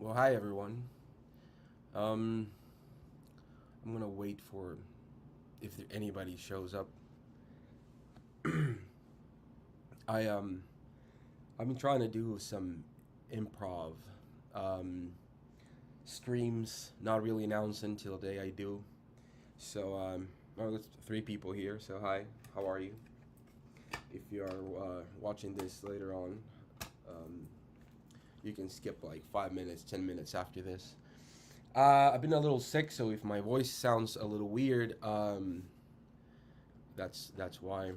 Well, hi everyone. Um, I'm gonna wait for if anybody shows up. I I've been trying to do some improv um, streams. Not really announced until the day I do. So well, there's three people here. So hi, how are you? If you are watching this later on, um, you can skip like 5 minutes, 10 minutes after this. I've been a little sick, so if my voice sounds a little weird, that's why.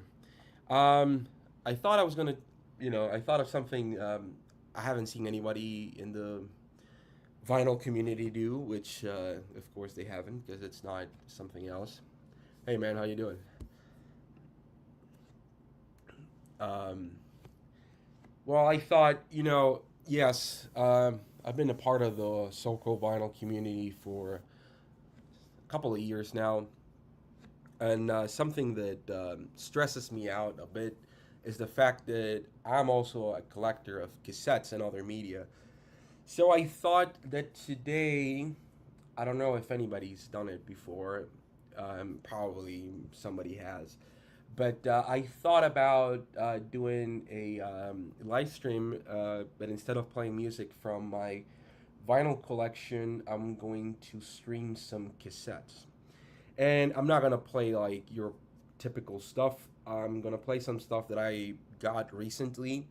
Um, I thought I was gonna, I thought of something I haven't seen anybody in the vinyl community do, which of course they haven't because it's not something else. Hey man, how you doing? Um, well, I thought, yes, I've been a part of the so-called vinyl community for a couple of years now, and something that stresses me out a bit is the fact that I'm also a collector of cassettes and other media. So I thought that today, I don't know if anybody's done it before, probably somebody has, but I thought about doing a live stream, but instead of playing music from my vinyl collection, I'm going to stream some cassettes. And I'm not gonna play like your typical stuff. I'm gonna play some stuff that I got recently.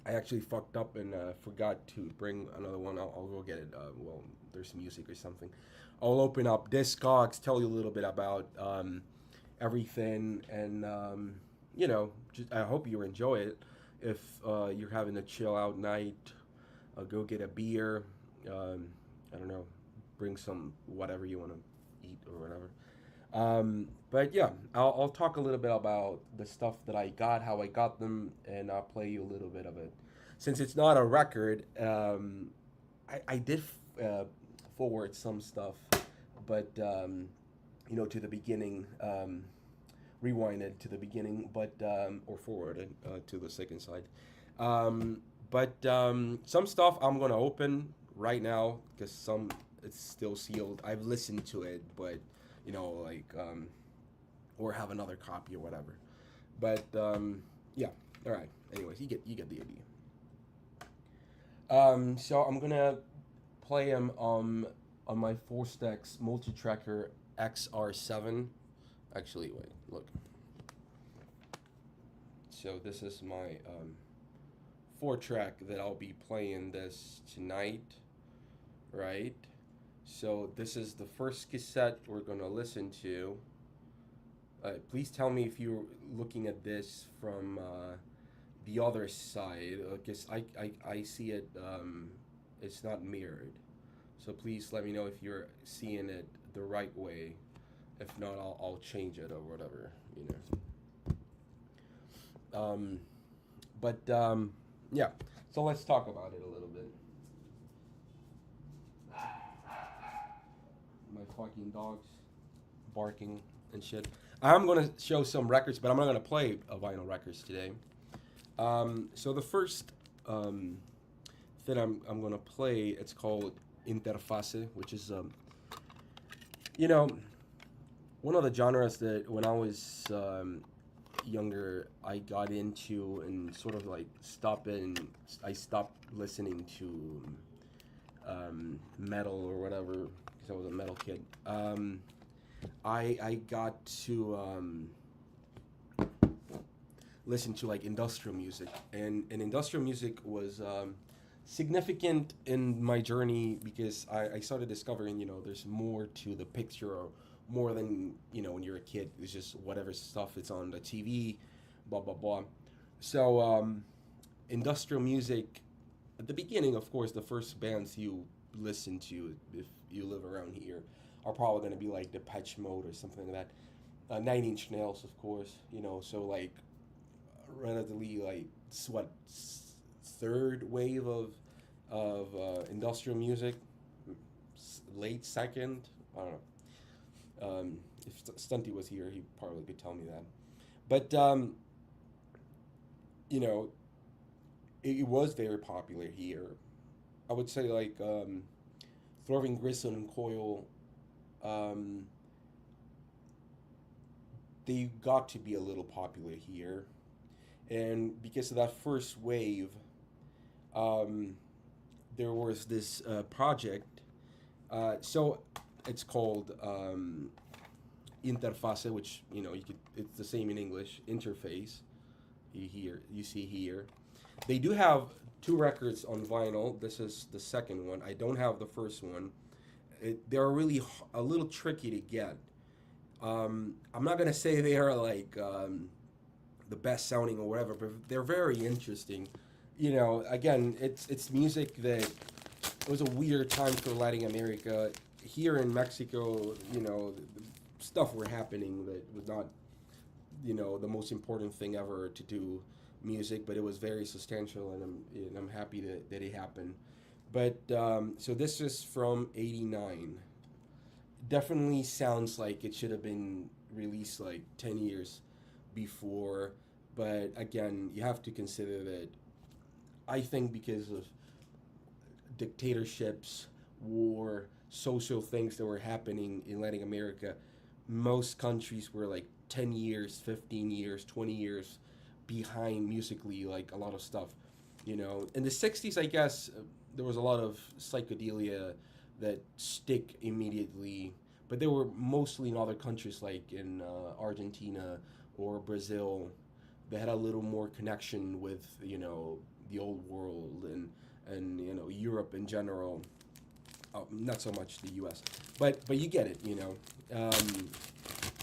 I actually fucked up and forgot to bring another one. I'll go get it. Well, there's music or something. I'll open up Discogs, tell you a little bit about everything, and I hope you enjoy it. If you're having a chill out night, go get a beer. I don't know, bring some whatever you want to eat or whatever. But yeah, I'll talk a little bit about the stuff that I got, how I got them, and I'll play you a little bit of it. Since it's not a record, I did forward some stuff, but to the beginning, rewinded to the beginning, but or forwarded to the second side. But some stuff I'm gonna open right now because some it's still sealed. I've listened to it, but like or have another copy or whatever. But yeah, all right. Anyways, you get the idea. So I'm gonna play them on my Four Stacks multi-tracker XR7. Actually, wait, look. So this is my four track that I'll be playing this tonight, right? So this is the first cassette we're gonna listen to. Please tell me if you're looking at this from the other side, because I see it. It's not mirrored. So please let me know if you're seeing it the right way. If not, I'll change it or whatever. Um, but yeah. So let's talk about it a little bit. My fucking dogs barking and shit. I'm gonna show some records, but I'm not gonna play vinyl records today. So the first that I'm gonna play, it's called Interface, which is you know one of the genres that when I was younger I got into and sort of like stopped it, and I stopped listening to metal or whatever because I was a metal kid. I got to listen to like industrial music, and industrial music was significant in my journey because I started discovering there's more to the picture, or more than when you're a kid. It's just whatever stuff it's on the TV, blah blah blah. So industrial music at the beginning, of course, the first bands you listen to if you live around here are probably going to be like Depeche Mode or something like that. Nine Inch Nails, of course. So like relatively like what third wave of industrial music, late second. I don't know. If Stunty was here, he probably could tell me that. But you know, it was very popular here. I would say like Throwing Gristle and Coil, um, they got to be a little popular here, and because of that first wave, um, there was this project. So it's called interface, which you could. It's the same in English. Interface. You see here. They do have two records on vinyl. This is the second one. I don't have the first one. They're really a little tricky to get. I'm not gonna say they are like the best sounding or whatever, but they're very interesting. Again, it's music that it was a weird time for Latin America. Here in Mexico, stuff were happening that was not, the most important thing ever to do music, but it was very substantial, and I'm happy that it happened. But so this is from '89. Definitely sounds like it should have been released like 10 years before, but again, you have to consider that I think because of dictatorships, war, social things that were happening in Latin America, most countries were like 10 years, 15 years, 20 years behind musically, like a lot of stuff. In the 60s, I guess, there was a lot of psychedelia that stick immediately, but they were mostly in other countries like in Argentina or Brazil. They had a little more connection with the old world and Europe in general. Not so much the U.S., but you get it.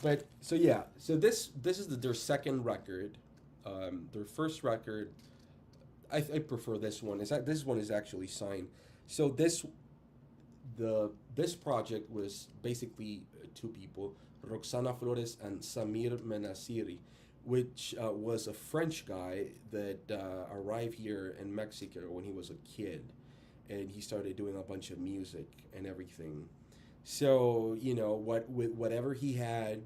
But so yeah, so this is their second record. Their first record, I prefer this one. This one is actually signed. So this project was basically two people, Roxana Flores and Samir Menasiri, which was a French guy that arrived here in Mexico when he was a kid, and he started doing a bunch of music and everything. So with whatever he had,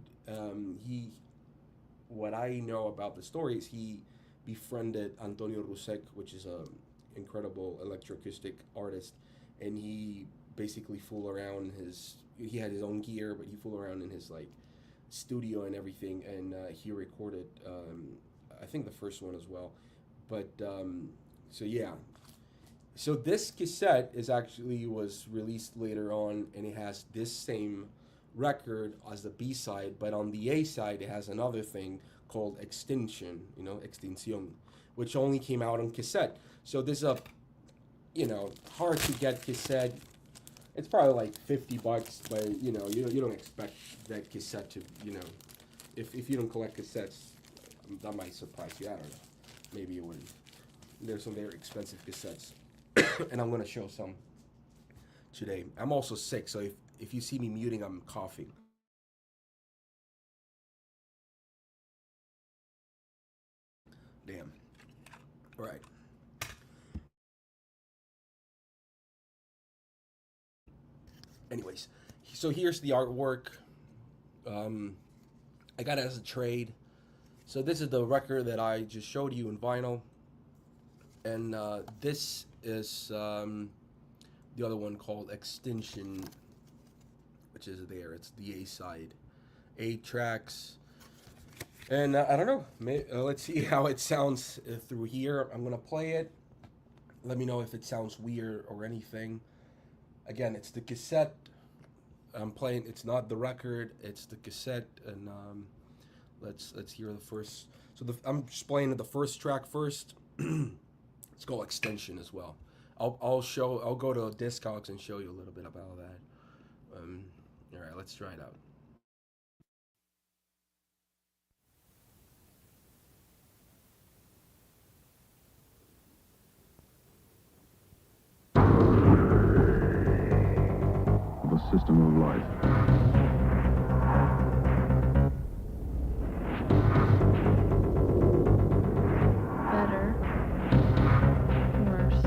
what I know about the story is he befriended Antonio Rusek, which is a incredible electroacoustic artist, and he basically fool around he had his own gear, but he fooled around in his like studio and everything, and he recorded I think the first one as well. But so yeah, so this cassette was released later on, and it has this same record as the B side, but on the A side it has another thing called Extinction, Extinción, which only came out on cassette. So this is a hard to get cassette. It's probably like $50, but you don't expect that cassette to if you don't collect cassettes, that might surprise you. I don't know, maybe you wouldn't. There's some very expensive cassettes, and I'm gonna show some today. I'm also sick, so if you see me muting, I'm coughing. Damn. All right. Anyways, so here's the artwork. I got it as a trade. So this is the record that I just showed you in vinyl, and this is the other one called Extinction, which is there. It's the A side, 8 tracks, and I don't know. Let's see how it sounds through here. I'm gonna play it. Let me know if it sounds weird or anything. Again, it's the cassette. I'm playing. It's not the record. It's the cassette, and let's hear the first. So I'm just playing the first track first. It's called Extension as well. I'll go to Discogs and show you a little bit about that. All right, let's try it out. The system of life. Better, worse.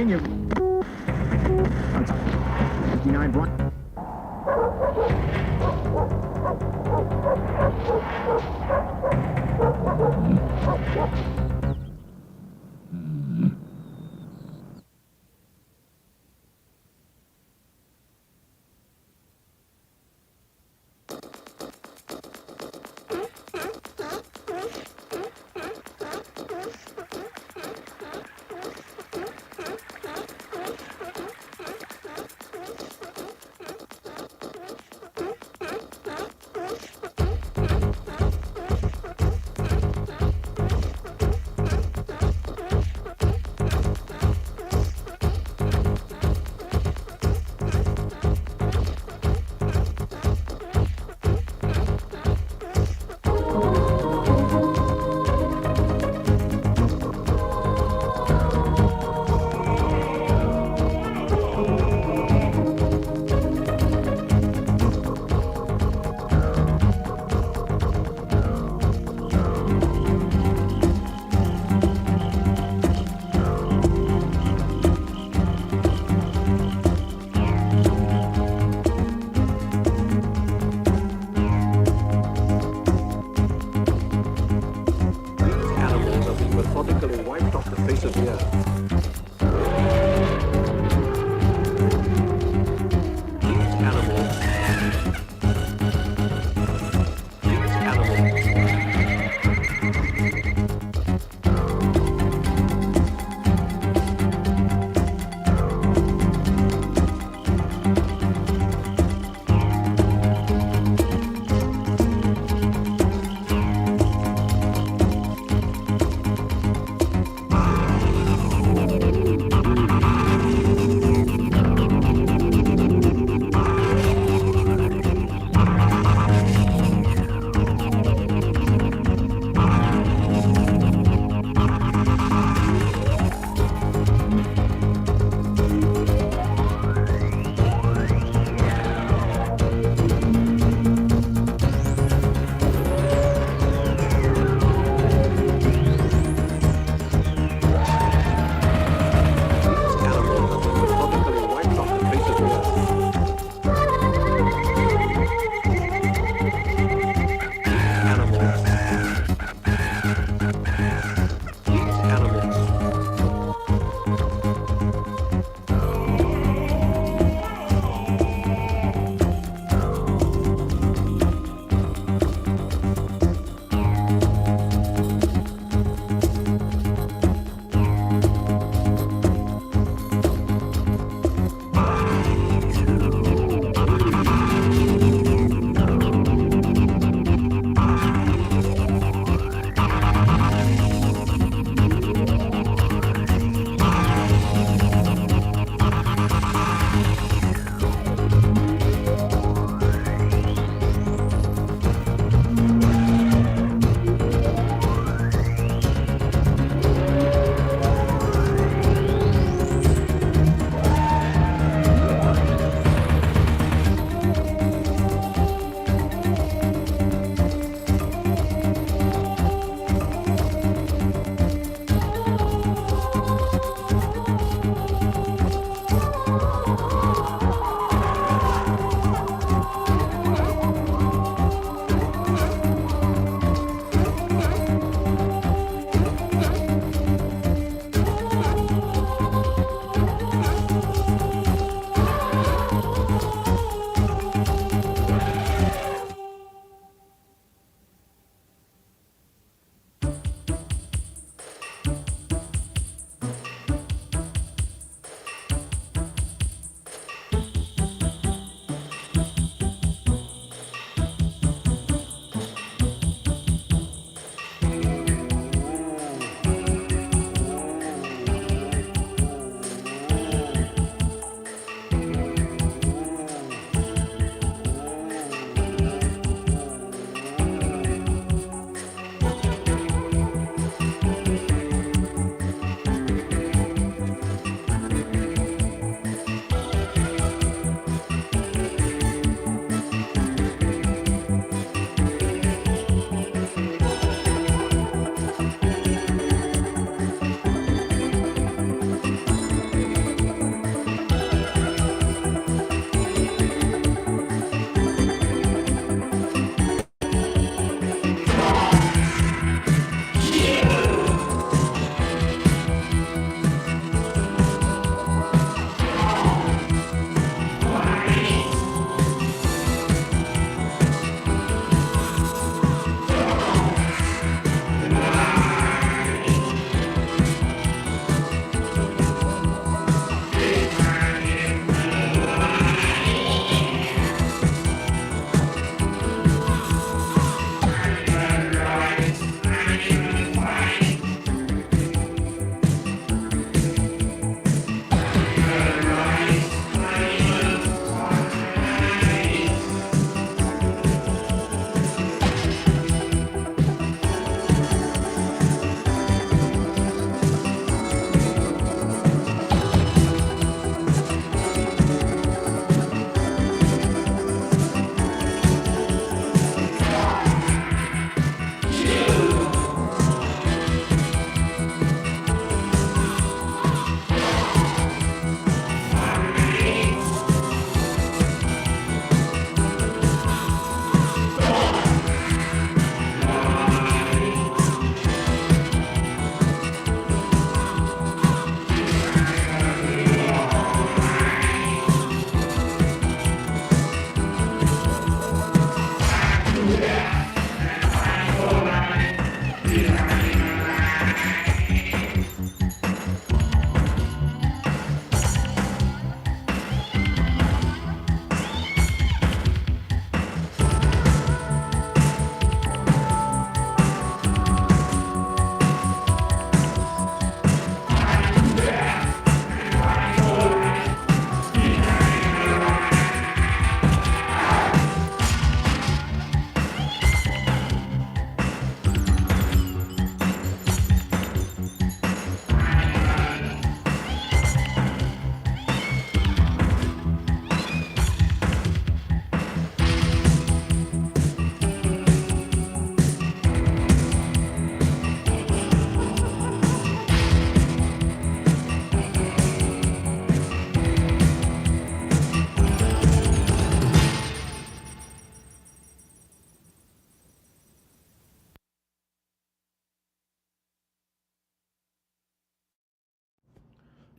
Continue. 59 Bron.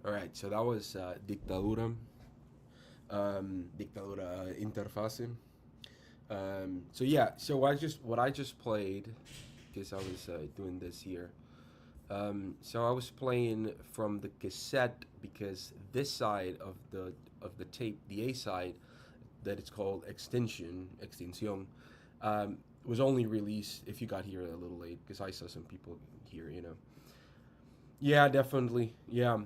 All right, so that was Dictadura, Dictadura Interfase. So yeah, so what I just played, because I was doing this here. So I was playing from the cassette because this side of the tape, the A side, that it's called Extinción, was only released if you got here a little late because I saw some people here, you know. Yeah, definitely. Yeah,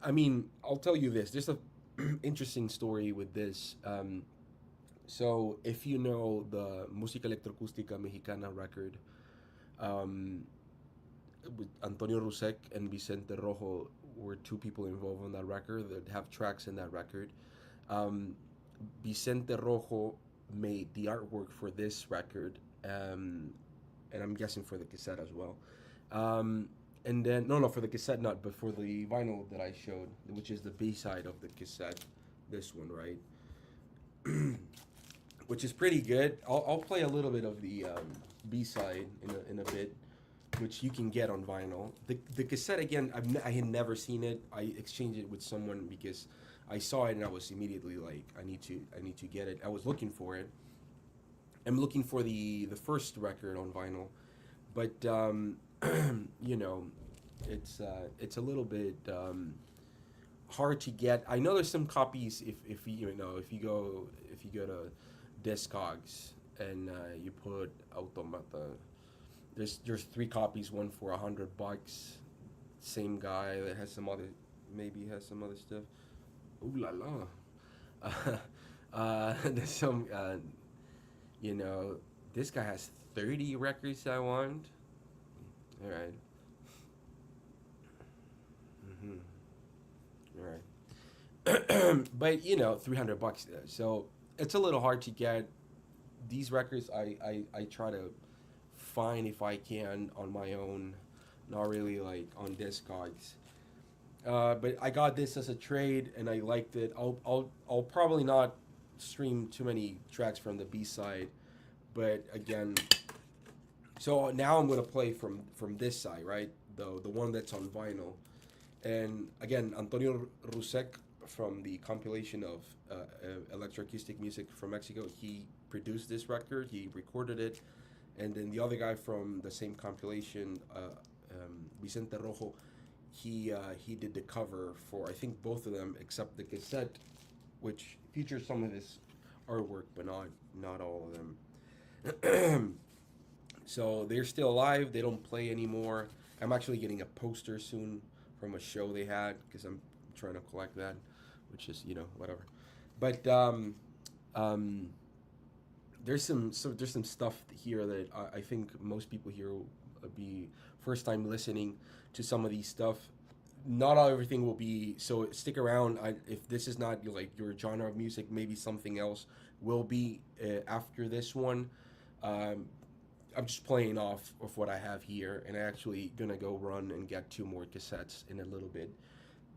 I mean, I'll tell you this. There's a interesting story with this. So if you know the Música Electroacústica Mexicana record, um, with Antonio Rusek and Vicente Rojo were two people involved on that record that have tracks in that record. Um, Vicente Rojo made the artwork for this record, and I'm guessing for the cassette as well. Um, and then no, for the cassette not, but for the vinyl that I showed, which is the B side of the cassette, this one, right? Which is pretty good. I'll play a little bit of the B side in a bit, which you can get on vinyl. The cassette again, I had never seen it. I exchanged it with someone because I saw it and I was immediately like, I need to get it. I was looking for it. I'm looking for the first record on vinyl, but you know, it's a little bit hard to get. I know there's some copies if you know if you go to Discogs and you put Automata. There's three copies, one for $100. Same guy that has some other, maybe has some other stuff. Ooh la la. There's some, you know, this guy has 30 records I want. All right. All right. But you know, $300. So it's a little hard to get. These records I try to find if I can on my own, not really like on Discogs. But I got this as a trade and I liked it. I'll probably not stream too many tracks from the B side, but again, so now I'm gonna play from this side, right? The one that's on vinyl, and again, Antonio Rusek from the compilation of electroacoustic music from Mexico. He produced this record. He recorded it. And then the other guy from the same compilation, Vicente Rojo, he did the cover for I think both of them except the cassette, which features some of this artwork, but not all of them. So they're still alive. They don't play anymore. I'm actually getting a poster soon from a show they had because I'm trying to collect that, which is whatever. But there's some stuff here that I think most people here will be first time listening to some of these stuff. Not everything will be, so stick around. If this is not like your genre of music, maybe something else will be after this one. I'm just playing off of what I have here, and I'm actually gonna go run and get 2 more cassettes in a little bit.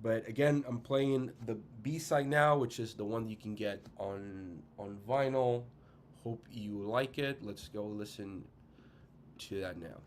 But again, I'm playing the B side now, which is the one you can get on vinyl. Hope you like it. Let's go listen to that now.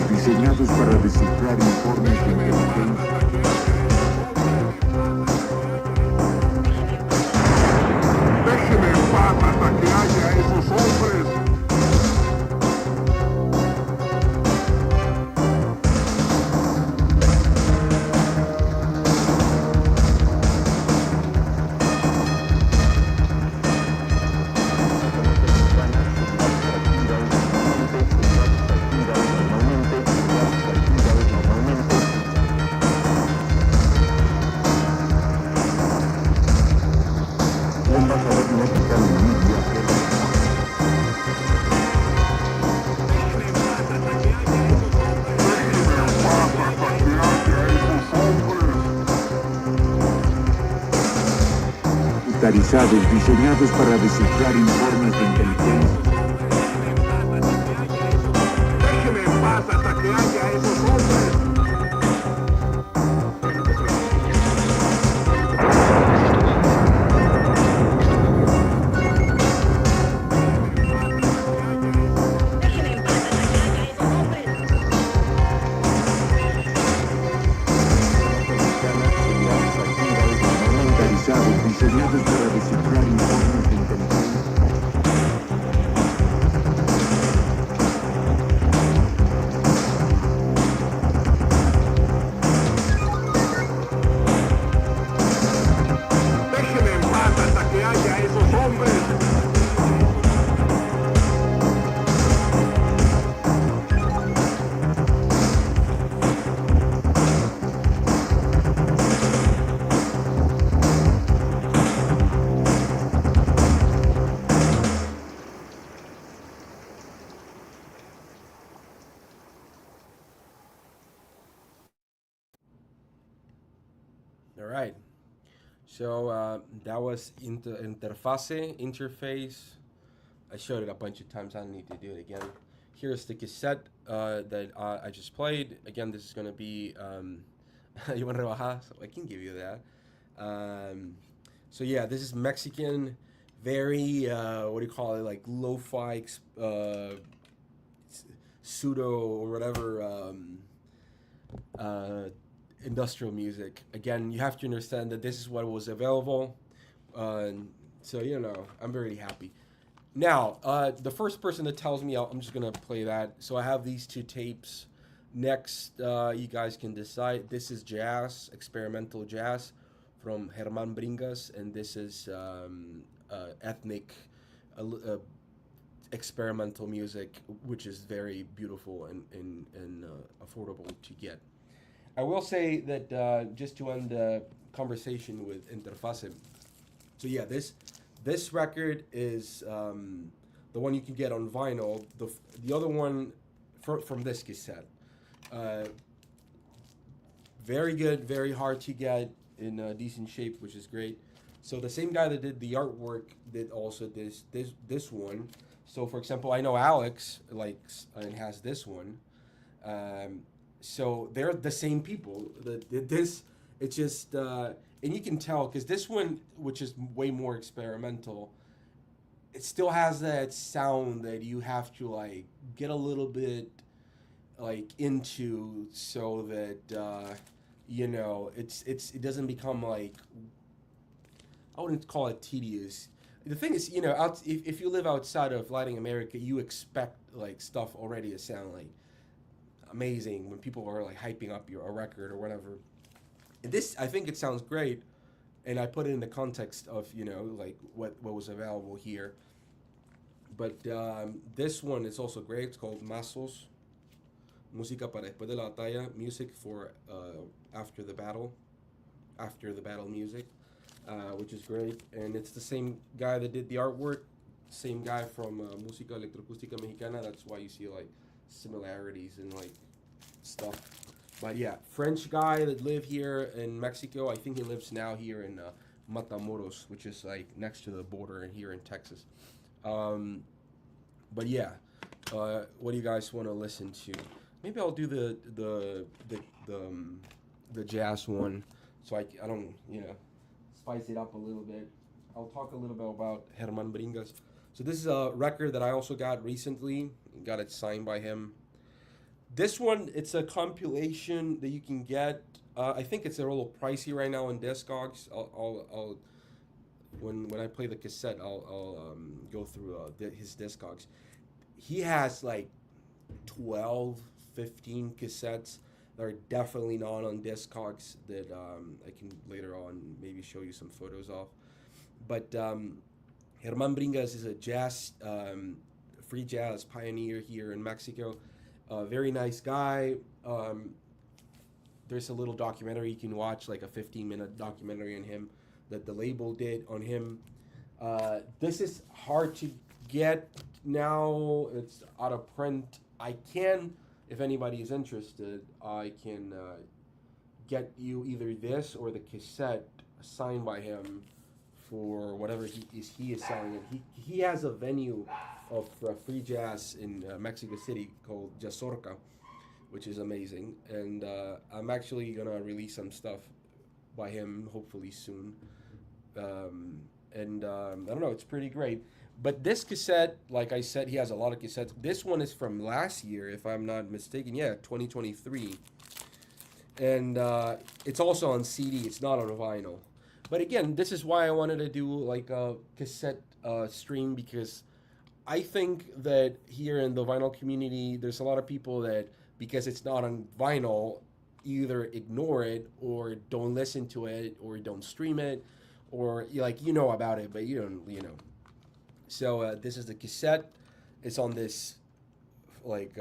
Diseñados para descifrar informes de inteligencia. ¡Déjeme en paz hasta que haya esos hombres! computarizados diseñados para descifrar informes de inteligencia. Déjeme en paz hasta que haya esos hombres. Computarizados diseñados para descifrar informes de inteligencia. Déjeme en paz hasta que haya esos hombres. All right. So that was interface. I showed it a bunch of times. I don't need to do it again. Here's the cassette that I just played. Again, this is going to be. You want to rebajar? So I can give you that. So yeah, this is Mexican, very what do you call it? Like lo-fi, pseudo or whatever. Industrial music. Again, you have to understand that this is what was available. So, I'm very happy. Now, the first person that tells me, I'm just going to play that. So I have these two tapes. Next, you guys can decide. This is jazz, experimental jazz from Herman Bringas. And this is ethnic experimental music, which is very beautiful and affordable to get. I will say that just to end the conversation with Interfase. So yeah, this record is the one you can get on vinyl. The other one from this cassette. Very good, very hard to get in decent shape, which is great. So the same guy that did the artwork did also this one. So for example, I know Alex likes and has this one. So they're the same people. It's just, and you can tell because this one, which is way more experimental, it still has that sound that you have to like get a little bit like into so that it doesn't become like, I wouldn't call it tedious. The thing is, if you live outside of Latin America, you expect like stuff already to sound like amazing when people are like hyping up a record or whatever. And this, I think it sounds great, and I put it in the context of like what was available here. But this one is also great. It's called Mazos, Música para después de la batalla, music for after the battle music, which is great. And it's the same guy that did the artwork, same guy from Música Electroacústica Mexicana. That's why you see like similarities and like stuff. But yeah, French guy that lived here in Mexico. I think he lives now here in Matamoros, which is like next to the border and here in Texas. But yeah, what do you guys want to listen to? Maybe I'll do the jazz one, so I don't spice it up a little bit. I'll talk a little bit about Herman Bringas. So this is a record that I also got recently. Got it signed by him. This one, it's a compilation that you can get. I think it's a little pricey right now on Discogs. I'll when I play the cassette, I'll go through his Discogs. He has like 12, 15 cassettes that are definitely not on Discogs that I can later on maybe show you some photos of. But Herman Bringas is a jazz, free jazz pioneer here in Mexico. Very nice guy. There's a little documentary you can watch, like a 15-minute documentary on him that the label did on him. This is hard to get now. It's out of print. I can, if anybody is interested, I can get you either this or the cassette signed by him for whatever he is selling. And he has a venue of free jazz in Mexico City called Jazzorca, which is amazing. And I'm actually gonna release some stuff by him hopefully soon. I don't know, it's pretty great. But this cassette, like I said, he has a lot of cassettes. This one is from last year, if I'm not mistaken. Yeah, 2023. And it's also on CD. It's not on vinyl. But again, this is why I wanted to do like a cassette stream, because I think that here in the vinyl community, there's a lot of people that, because it's not on vinyl, either ignore it or don't listen to it or don't stream it, or like you know about it, but you don't, you know. So this is the cassette. It's on this like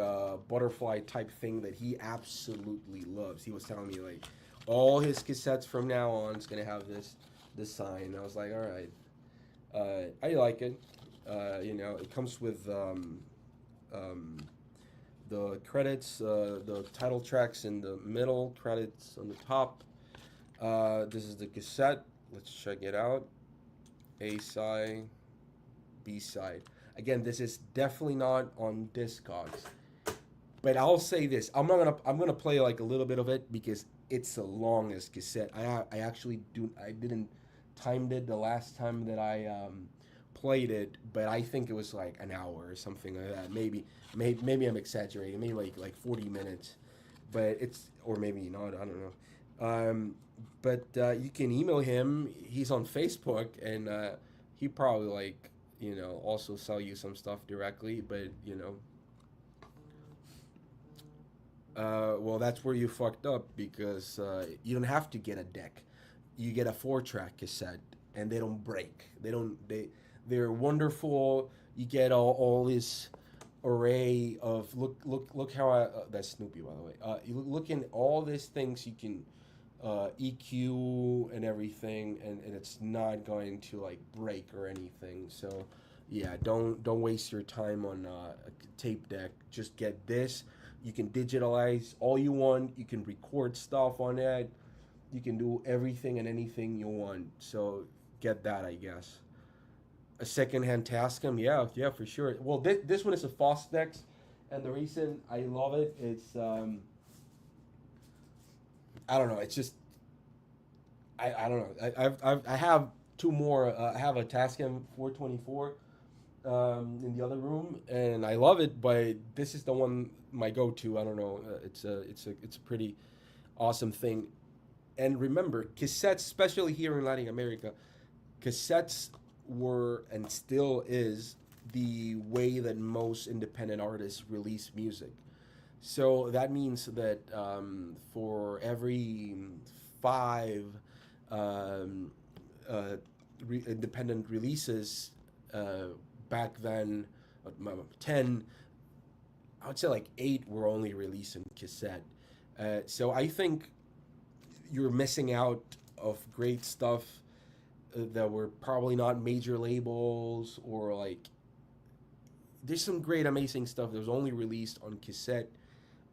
butterfly type thing that he absolutely loves. He was telling me like all his cassettes from now on is gonna have this sign. I was like, all right, I like it. You know, it comes with the credits, the title tracks in the middle, credits on the top. This is the cassette. Let's check it out. A side, B side. Again, this is definitely not on Discogs. But I'll say this: I'm gonna play like a little bit of it because it's the longest cassette. I actually didn't timed it the last time that I played it, but I think it was like an hour or something like that. Maybe I'm exaggerating. Maybe like 40 minutes, but it's, or maybe not. I don't know. But you can email him. He's on Facebook, and he probably like, you know, also sell you some stuff directly. But you know, well, that's where you fucked up, because you don't have to get a deck. You get a 4-track cassette, and they don't break. They're wonderful. You get all this array of look how that's Snoopy, by the way. You look in all these things you can EQ and everything, and it's not going to like break or anything. So yeah, don't waste your time on a tape deck. Just get this. You can digitalize all you want. You can record stuff on it. You can do everything and anything you want. So get that, I guess. A secondhand Tascam, yeah, for sure. Well, this one is a Fostex, and the reason I love it is, I don't know. It's just, I don't know. I have two more. I have a Tascam 424 in the other room, and I love it. But this is the one, my go-to. I don't know. It's a pretty awesome thing. And remember, cassettes, especially here in Latin America, cassettes were and still is the way that most independent artists release music. So that means that for every 5 independent releases back then, 10, I would say like 8 were only released in cassette. So I think you're missing out of great stuff that were probably not major labels, or like there's some great amazing stuff that was only released on cassette,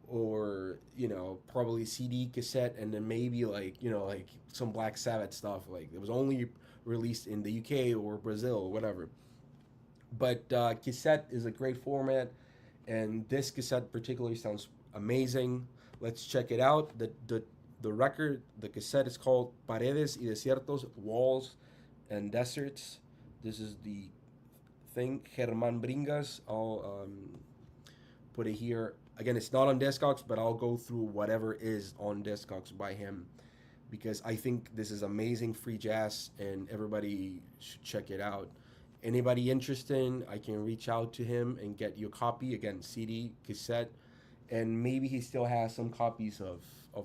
or you know, probably CD, cassette, and then maybe like, you know, like some Black Sabbath stuff like it was only released in the UK or Brazil or whatever. But cassette is a great format, and this cassette particularly sounds amazing. Let's check it out. The record, the cassette is called Paredes y Desiertos, Walls and Deserts. This is the thing, Germán Bringas. I'll put it here. Again, it's not on Discogs, but I'll go through whatever is on Discogs by him, because I think this is amazing free jazz, and everybody should check it out. Anybody interested, I can reach out to him and get you a copy. Again, CD, cassette, and maybe he still has some copies of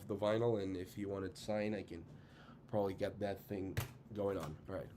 the vinyl, and if you want it signed, I can probably get that thing going on. All right.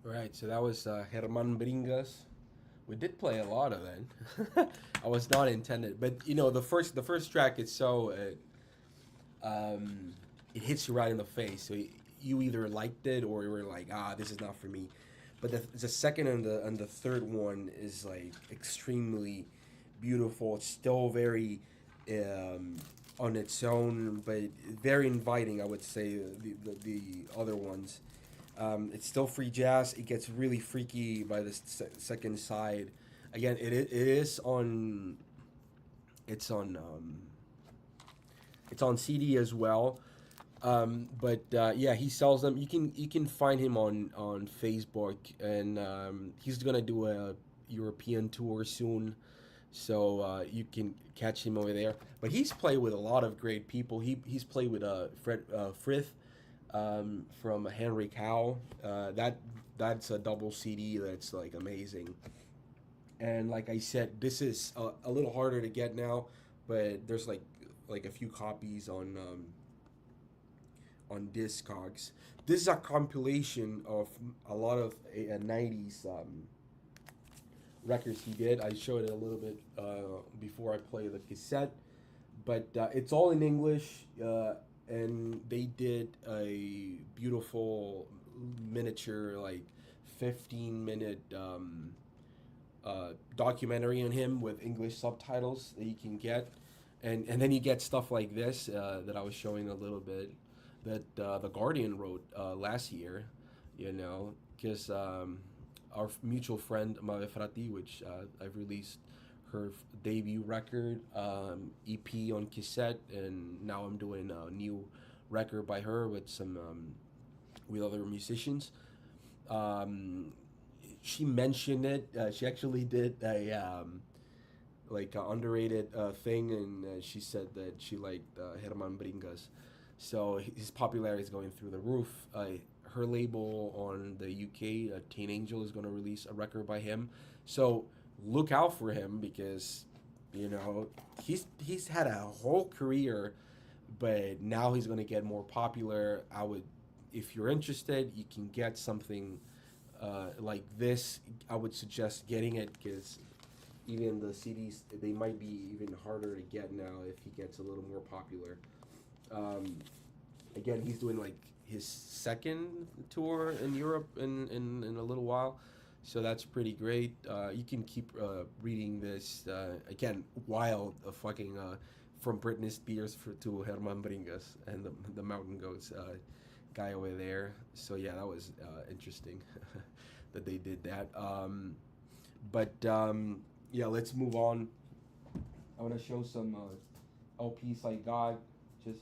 Right, so that was Herman Bringas. We did play a lot of that. I was not intended, but the first track is so it hits you right in the face. So you either liked it or you were like, this is not for me. But the second and the third one is like extremely beautiful. It's still very on its own, but very inviting. I would say the other ones. It's still free jazz. It gets really freaky by the second side. Again, it is on. It's on CD as well. But yeah, he sells them. You can find him on Facebook, and he's gonna do a European tour soon, so you can catch him over there. But he's played with a lot of great people. He's played with Fred Frith from Henry Cow. That's a double CD that's like amazing. And like I said, this is a little harder to get now, but there's like a few copies on Discogs. This is a compilation of a lot of 90s records he did. I showed it a little bit before I play the cassette, but it's all in English, and they did a beautiful miniature, like 15-minute documentary on him with English subtitles that you can get. And then you get stuff like this that I was showing a little bit that the Guardian wrote last year, because our mutual friend Mave Frati, which I've released her debut record EP on cassette, and now I'm doing a new record by her with some with other musicians. She mentioned it. She actually did a like a underrated thing, and she said that she liked Herman Bringas. So his popularity is going through the roof. Her label on the UK, Teen Angel, is going to release a record by him. So look out for him, because he's had a whole career, but now he's going to get more popular. If you're interested, you can get something like this. I would suggest getting it, because even the CDs, they might be even harder to get now if he gets a little more popular. Again, he's doing like his second tour in Europe in a little while, so that's pretty great. You can keep reading this. Again, wild, fucking from Britney Spears to Herman Bringas and the Mountain Goats guy over there. So yeah, that was interesting that they did that. But yeah, let's move on. I want to show some LPs I got just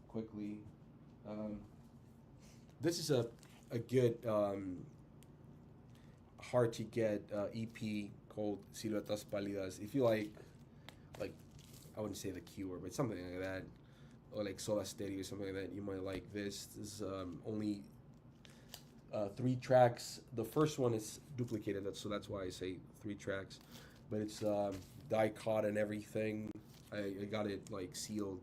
quickly. This is a good hard to get EP called Siluetas Pálidas. If you like I wouldn't say The Cure, but something like that, or like Soda Stereo or something like that, you might like this. This is only 3 tracks. The first one is duplicated, so that's why I say 3 tracks. But it's die-cut and everything. I got it like sealed.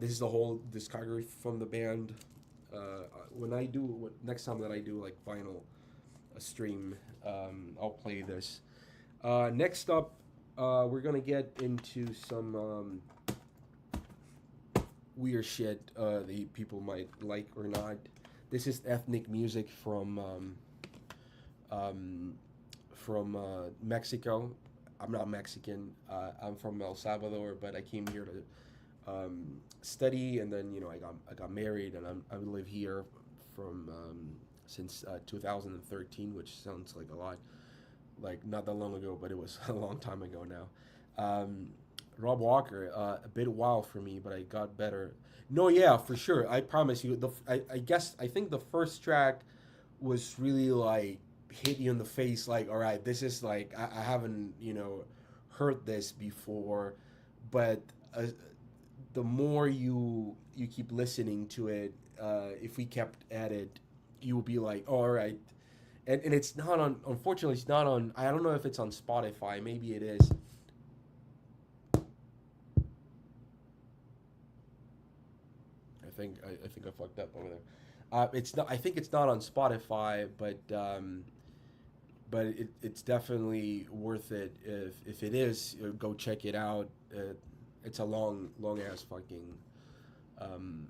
This is the whole discography from the band. Next time that I do like vinyl stream, I'll play this. Next up, we're gonna get into some weird shit that people might like or not. This is ethnic music from Mexico. I'm not Mexican. I'm from El Salvador, but I came here to study, and then I got married, and I live here from since 2013, which sounds like a lot, like not that long ago, but it was a long time ago now. Rob Walker, a bit wild for me, but I got better. No, yeah, for sure. I promise you. I think the first track was really like hit you in the face. Like, all right, this is like I haven't heard this before, but the more you keep listening to it, if we kept at it, you will be like, oh, all right. And it's not on. Unfortunately, it's not on. I don't know if it's on Spotify. Maybe it is. I think I fucked up over there. It's not. I think it's not on Spotify, but it's definitely worth it. If it is, go check it out. It's a long ass fucking um,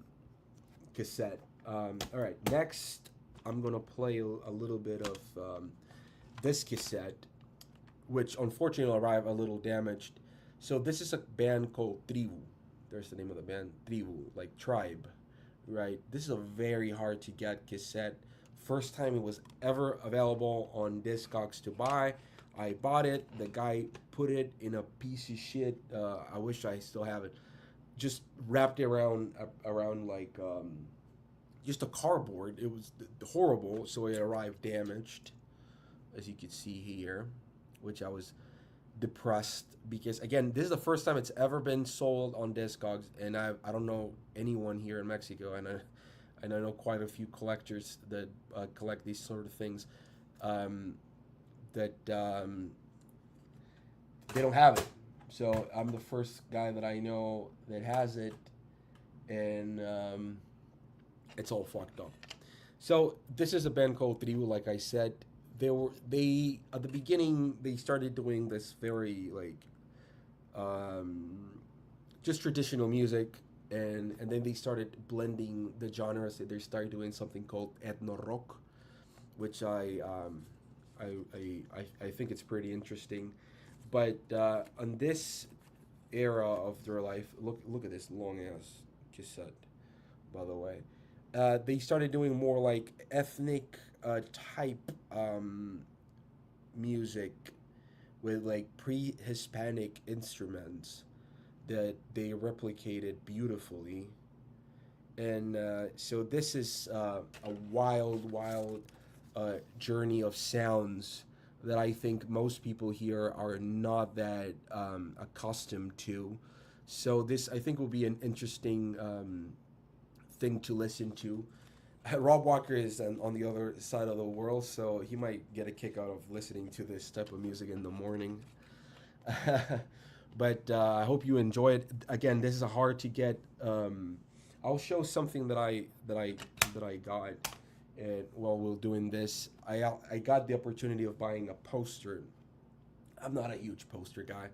cassette. All right, next I'm gonna play a little bit of this cassette, which unfortunately arrived a little damaged. So this is a band called Tribu. There's the name of the band, Tribu, like tribe, right? This is a very hard to get cassette. First time it was ever available on Discogs to buy. I bought it. The guy put it in a piece of shit. I wish I still have it. Just wrapped it around like just a cardboard. It was horrible. So it arrived damaged, as you can see here, which I was depressed because again, this is the first time it's ever been sold on Discogs, and I don't know anyone here in Mexico, and I know quite a few collectors that collect these sort of things, that they don't have it. So I'm the first guy that I know that has it, and it's all fucked up. So this is a band called Tribu, like I said. They at the beginning they started doing this very like just traditional music, and then they started blending the genres. They started doing something called ethno rock, which I think it's pretty interesting. But on this era of their life, look at this long ass cassette, by the way. They started doing more like ethnic type music with like pre-Hispanic instruments that they replicated beautifully. And so this is a wild journey of sounds that I think most people here are not that accustomed to. So this I think will be an interesting thing to listen to. Rob Walker is on the other side of the world, so he might get a kick out of listening to this type of music in the morning. But I hope you enjoy it. Again, this is a hard to get. I'll show something that I got, and while we're doing this, I got the opportunity of buying a poster. I'm not a huge poster guy,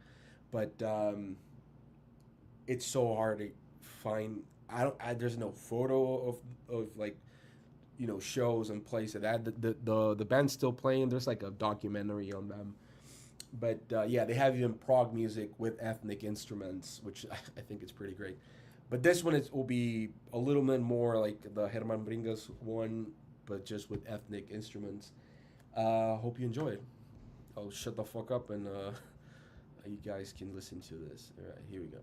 but it's so hard to find. There's no photo of like shows and places that the band's still playing. There's like a documentary on them, but yeah, they have even prog music with ethnic instruments, which I think is pretty great. But this one will be a little bit more like the Herman Bringas one, but just with ethnic instruments. Hope you enjoy it. I'll shut the fuck up and you guys can listen to this. All right, here we go.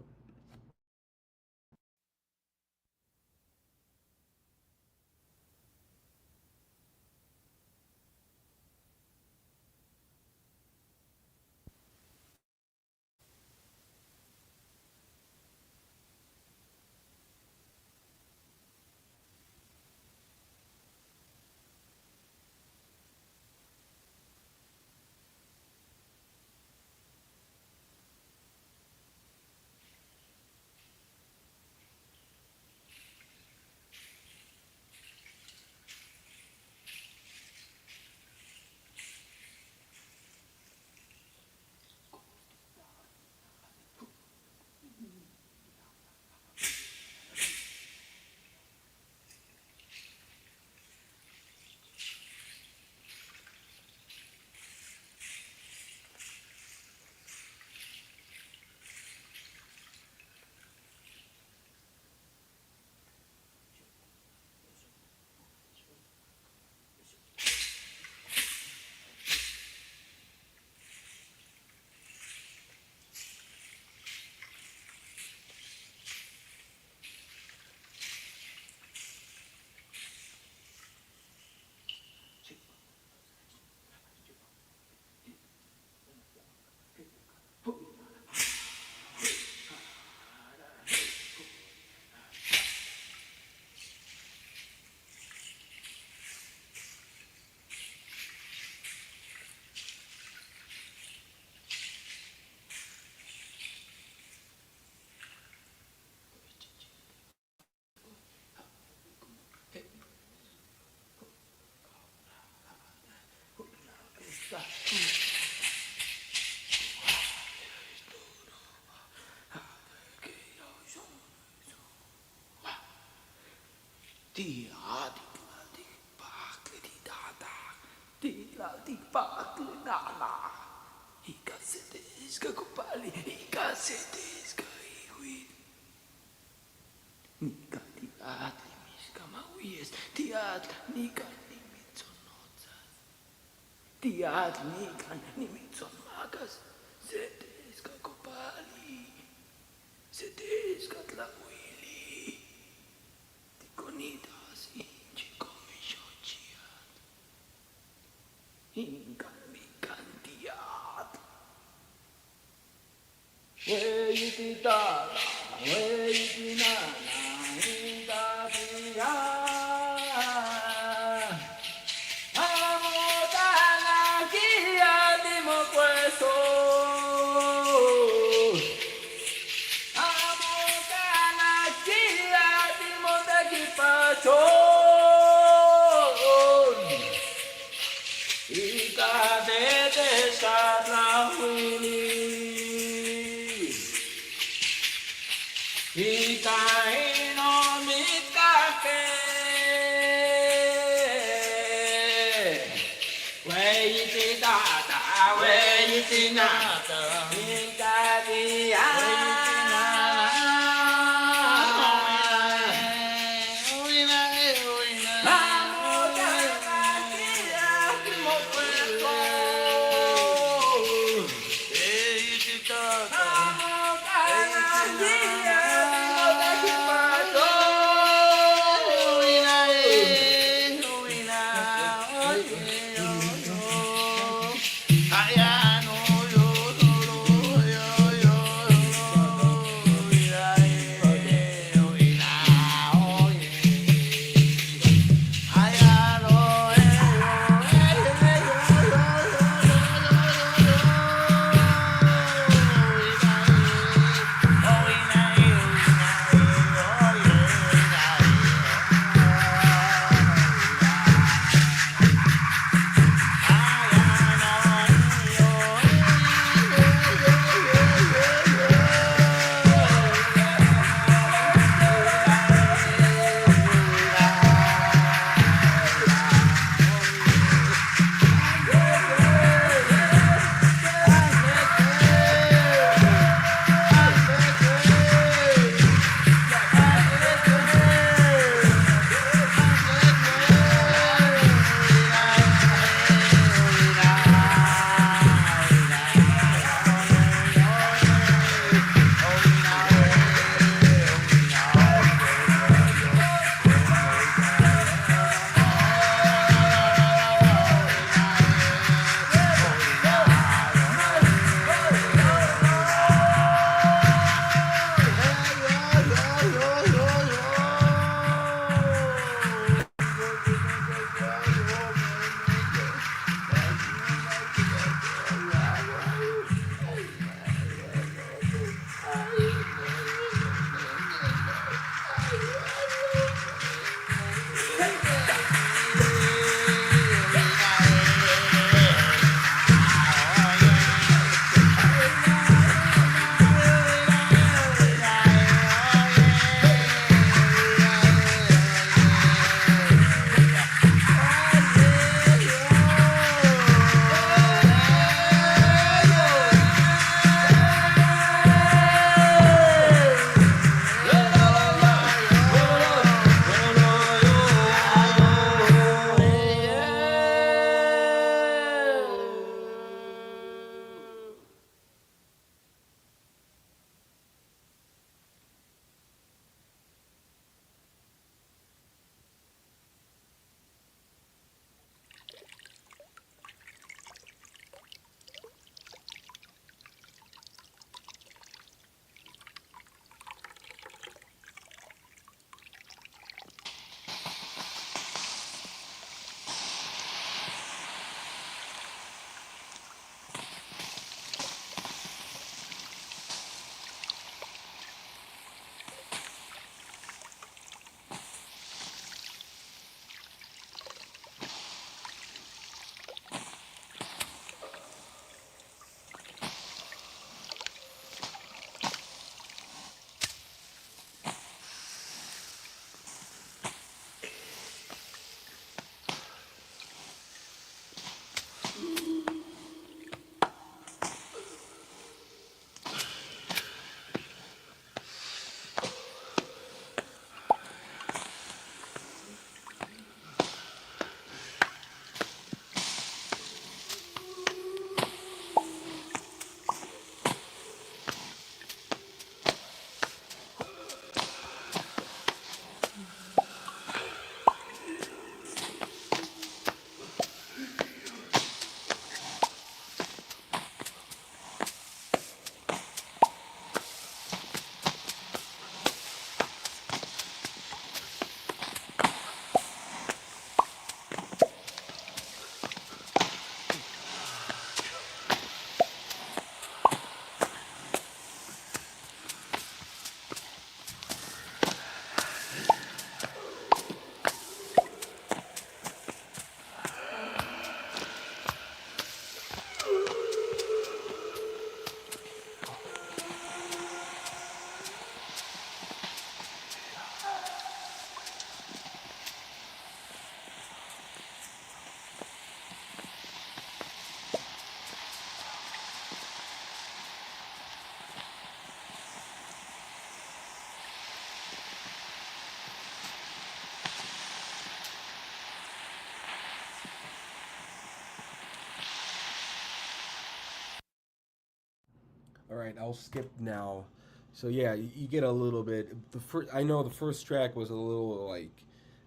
All right, I'll skip now. So yeah, you get a little bit. The first, I know the first track was a little like,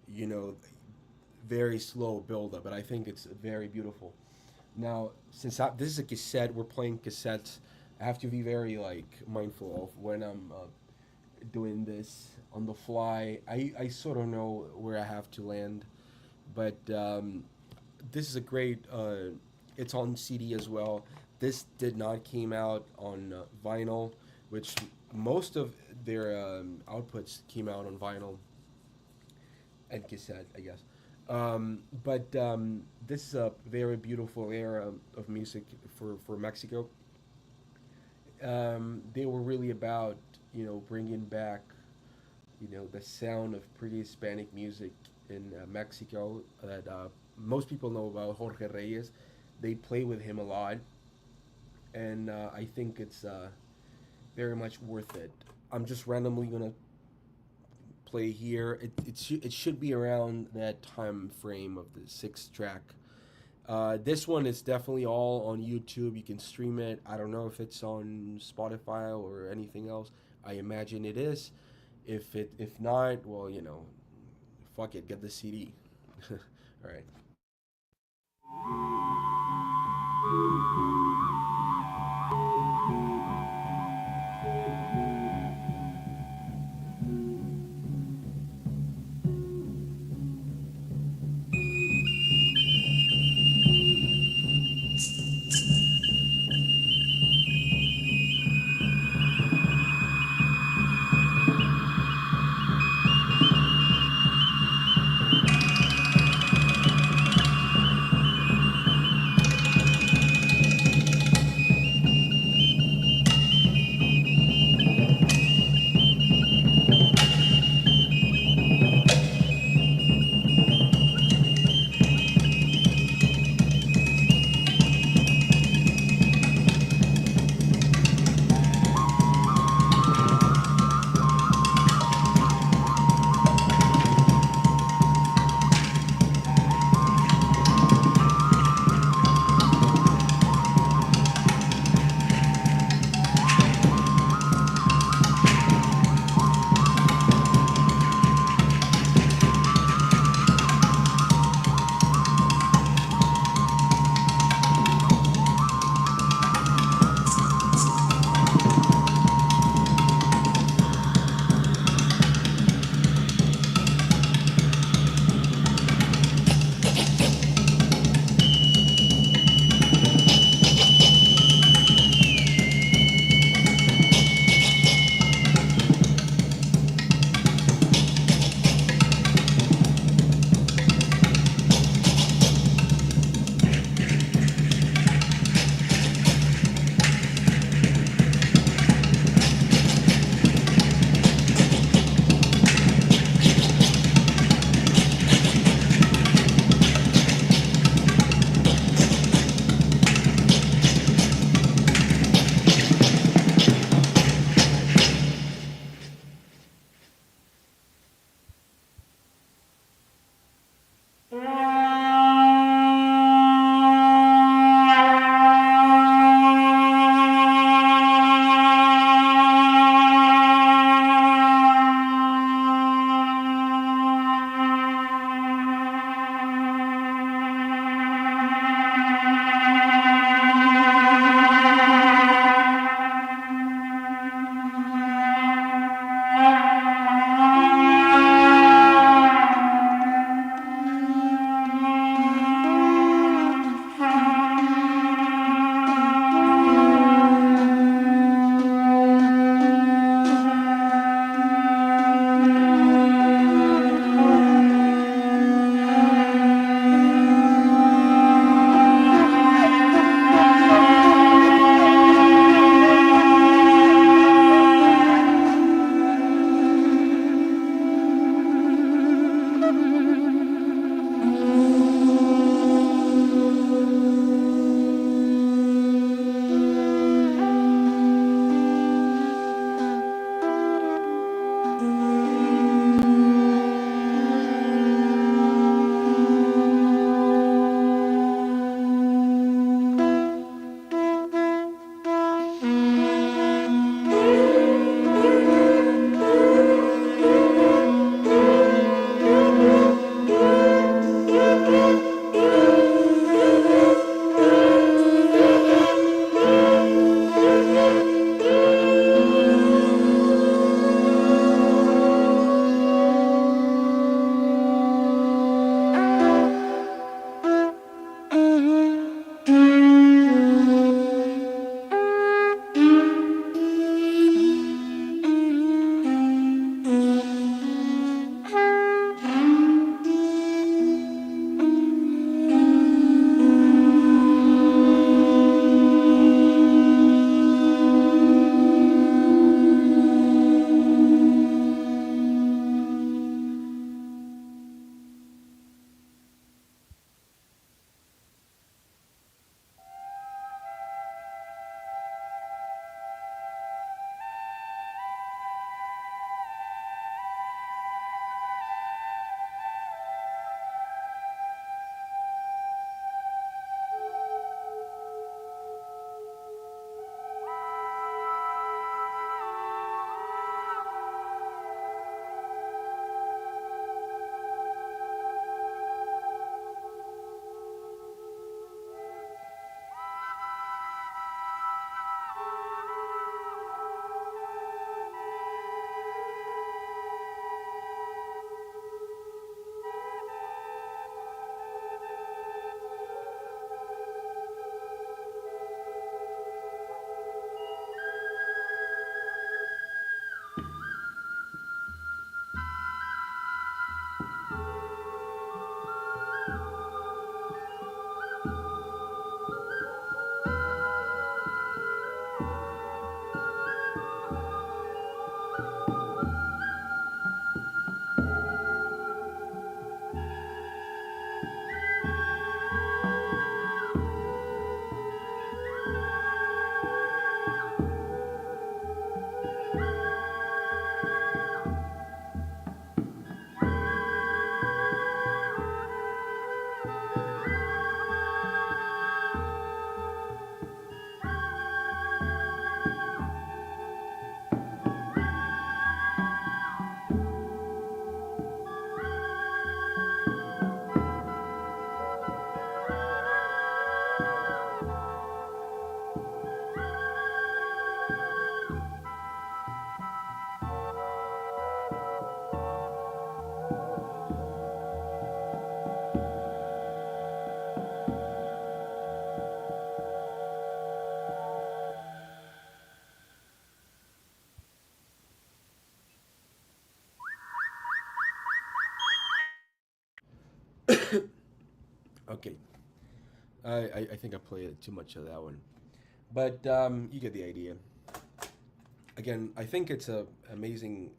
you know, very slow build up, but I think it's very beautiful. Now, this is a cassette, we're playing cassettes. I have to be very like mindful of when I'm doing this on the fly. I sort of know where I have to land, but this is a great. It's on CD as well. This did not came out on vinyl, which most of their outputs came out on vinyl and cassette, I guess. But this is a very beautiful era of music for Mexico. They were really about bringing back the sound of pre-Hispanic music in Mexico that most people know about Jorge Reyes. They play with him a lot, and I think it's very much worth it. I'm just randomly gonna play here. It should be around that time frame of the sixth track. This one is definitely all on YouTube. You can stream it. I don't know if it's on Spotify or anything else. I imagine it is. If not, well, fuck it, get the CD. All right. Okay. I think I played too much of that one. But you get the idea. Again, I think it's a amazing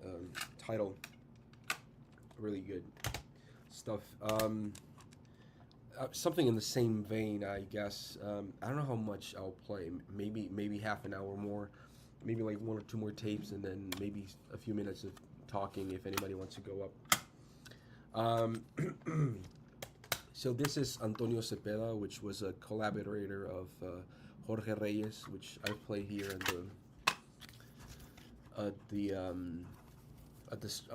title. Really good stuff. Something in the same vein, I guess. I don't know how much I'll play. Maybe half an hour more. Maybe like one or two more tapes, and then maybe a few minutes of talking if anybody wants to go up. So this is Antonio Zepeda, which was a collaborator of Jorge Reyes, which I've played here on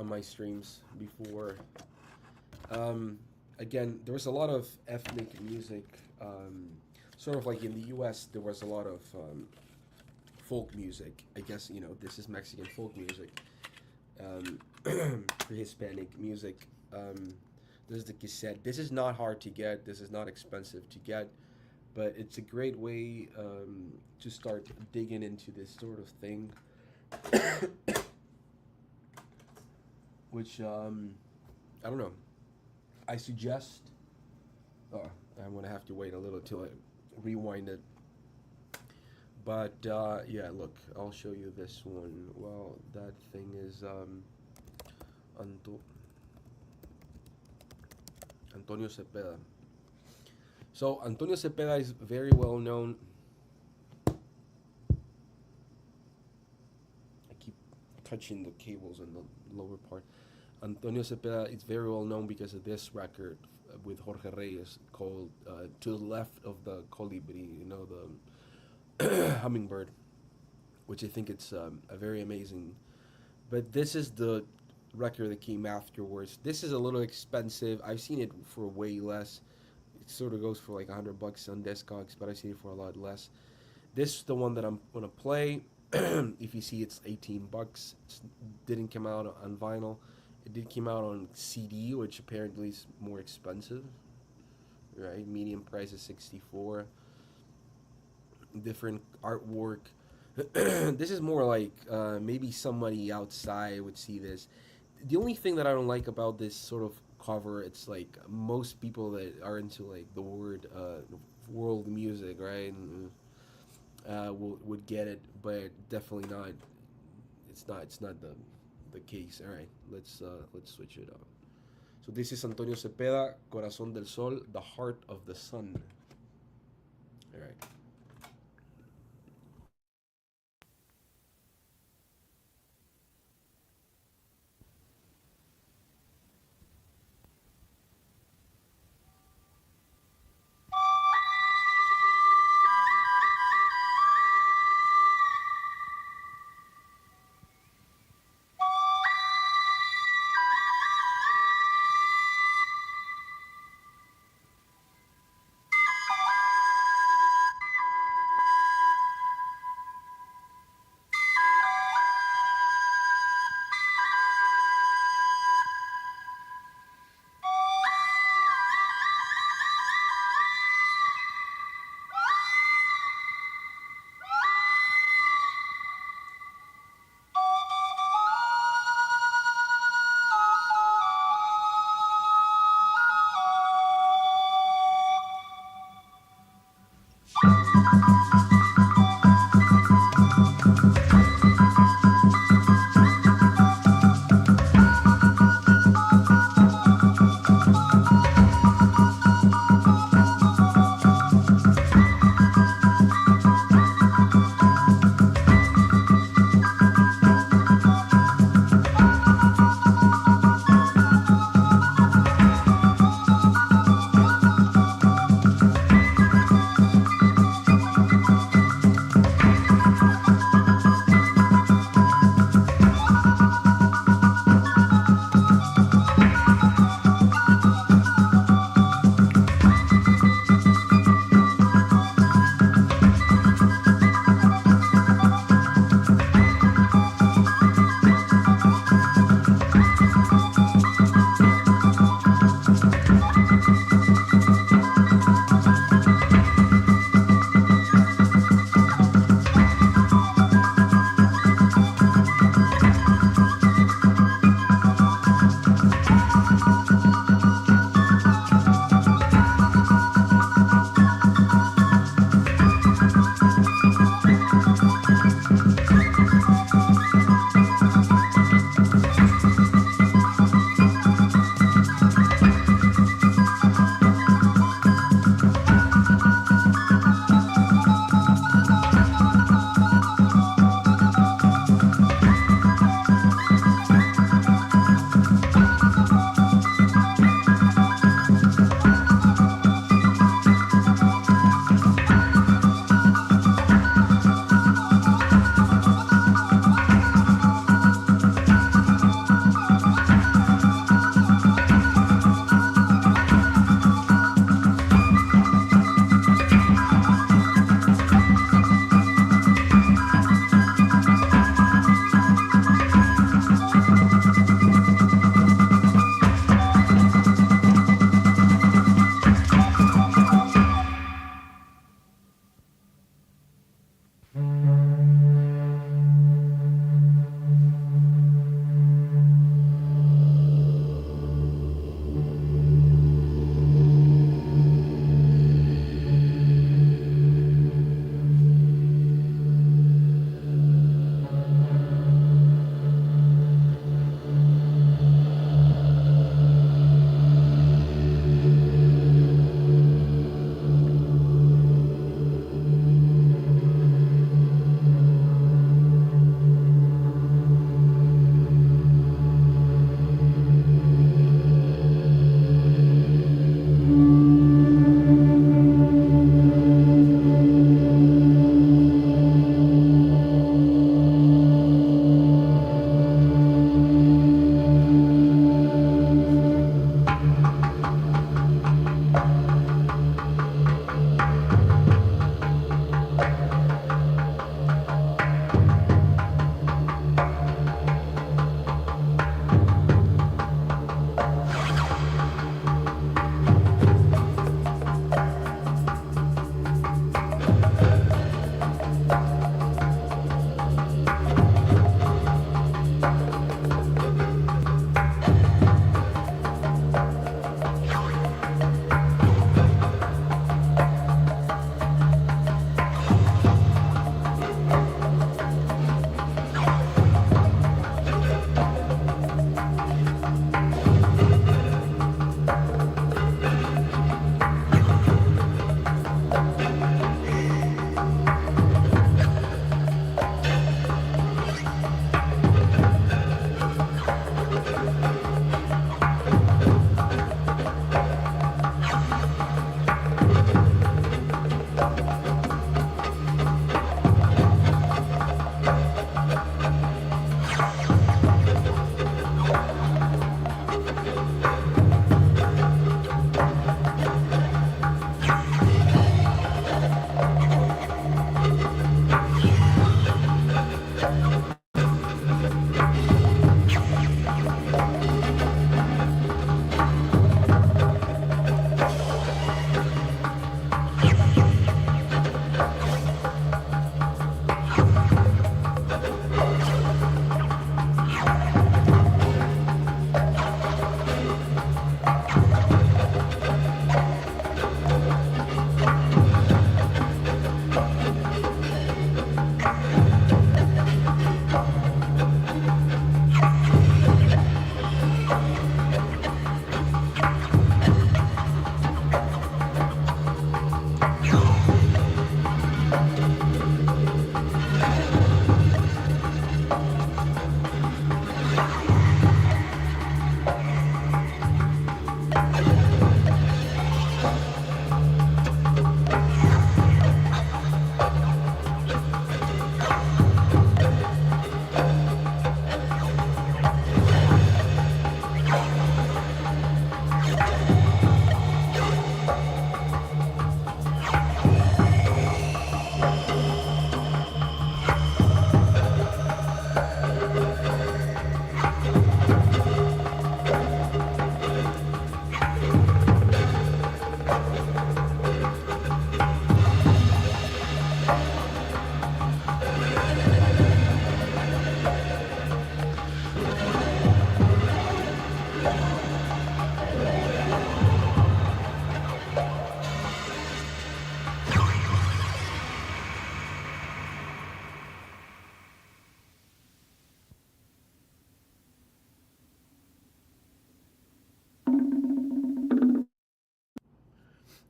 my streams before. Again, there was a lot of ethnic music. Sort of like in the U.S., there was a lot of folk music. I guess this is Mexican folk music. Hispanic music. This is the cassette. This is not hard to get. This is not expensive to get, but it's a great way to start digging into this sort of thing. Which I don't know. I suggest. Oh, I'm gonna have to wait a little till I rewind it. But yeah, look, I'll show you this one. Well, that thing is Antonio Zepeda. So Antonio Zepeda is very well known. I keep touching the cables in the lower part. Antonio Zepeda is very well known because of this record with Jorge Reyes called To the Left of the Colibri, the hummingbird, which I think it's a very amazing. But this is the record that came afterwards. This is a little expensive. I've seen it for way less. It sort of goes for like $100 on Discogs, but I've seen it for a lot less. This is the one that I'm gonna play. If you see, it's $18. It didn't come out on vinyl. It did come out on CD, which apparently is more expensive. Right, medium price is $64. Different artwork. This is more like maybe somebody outside would see this. The only thing that I don't like about this sort of cover, it's like most people that are into like the world music, right, and, would get it, but definitely not. It's not the case. All right, let's switch it up. So this is Antonio Zepeda, Corazón del Sol, the heart of the sun. All right.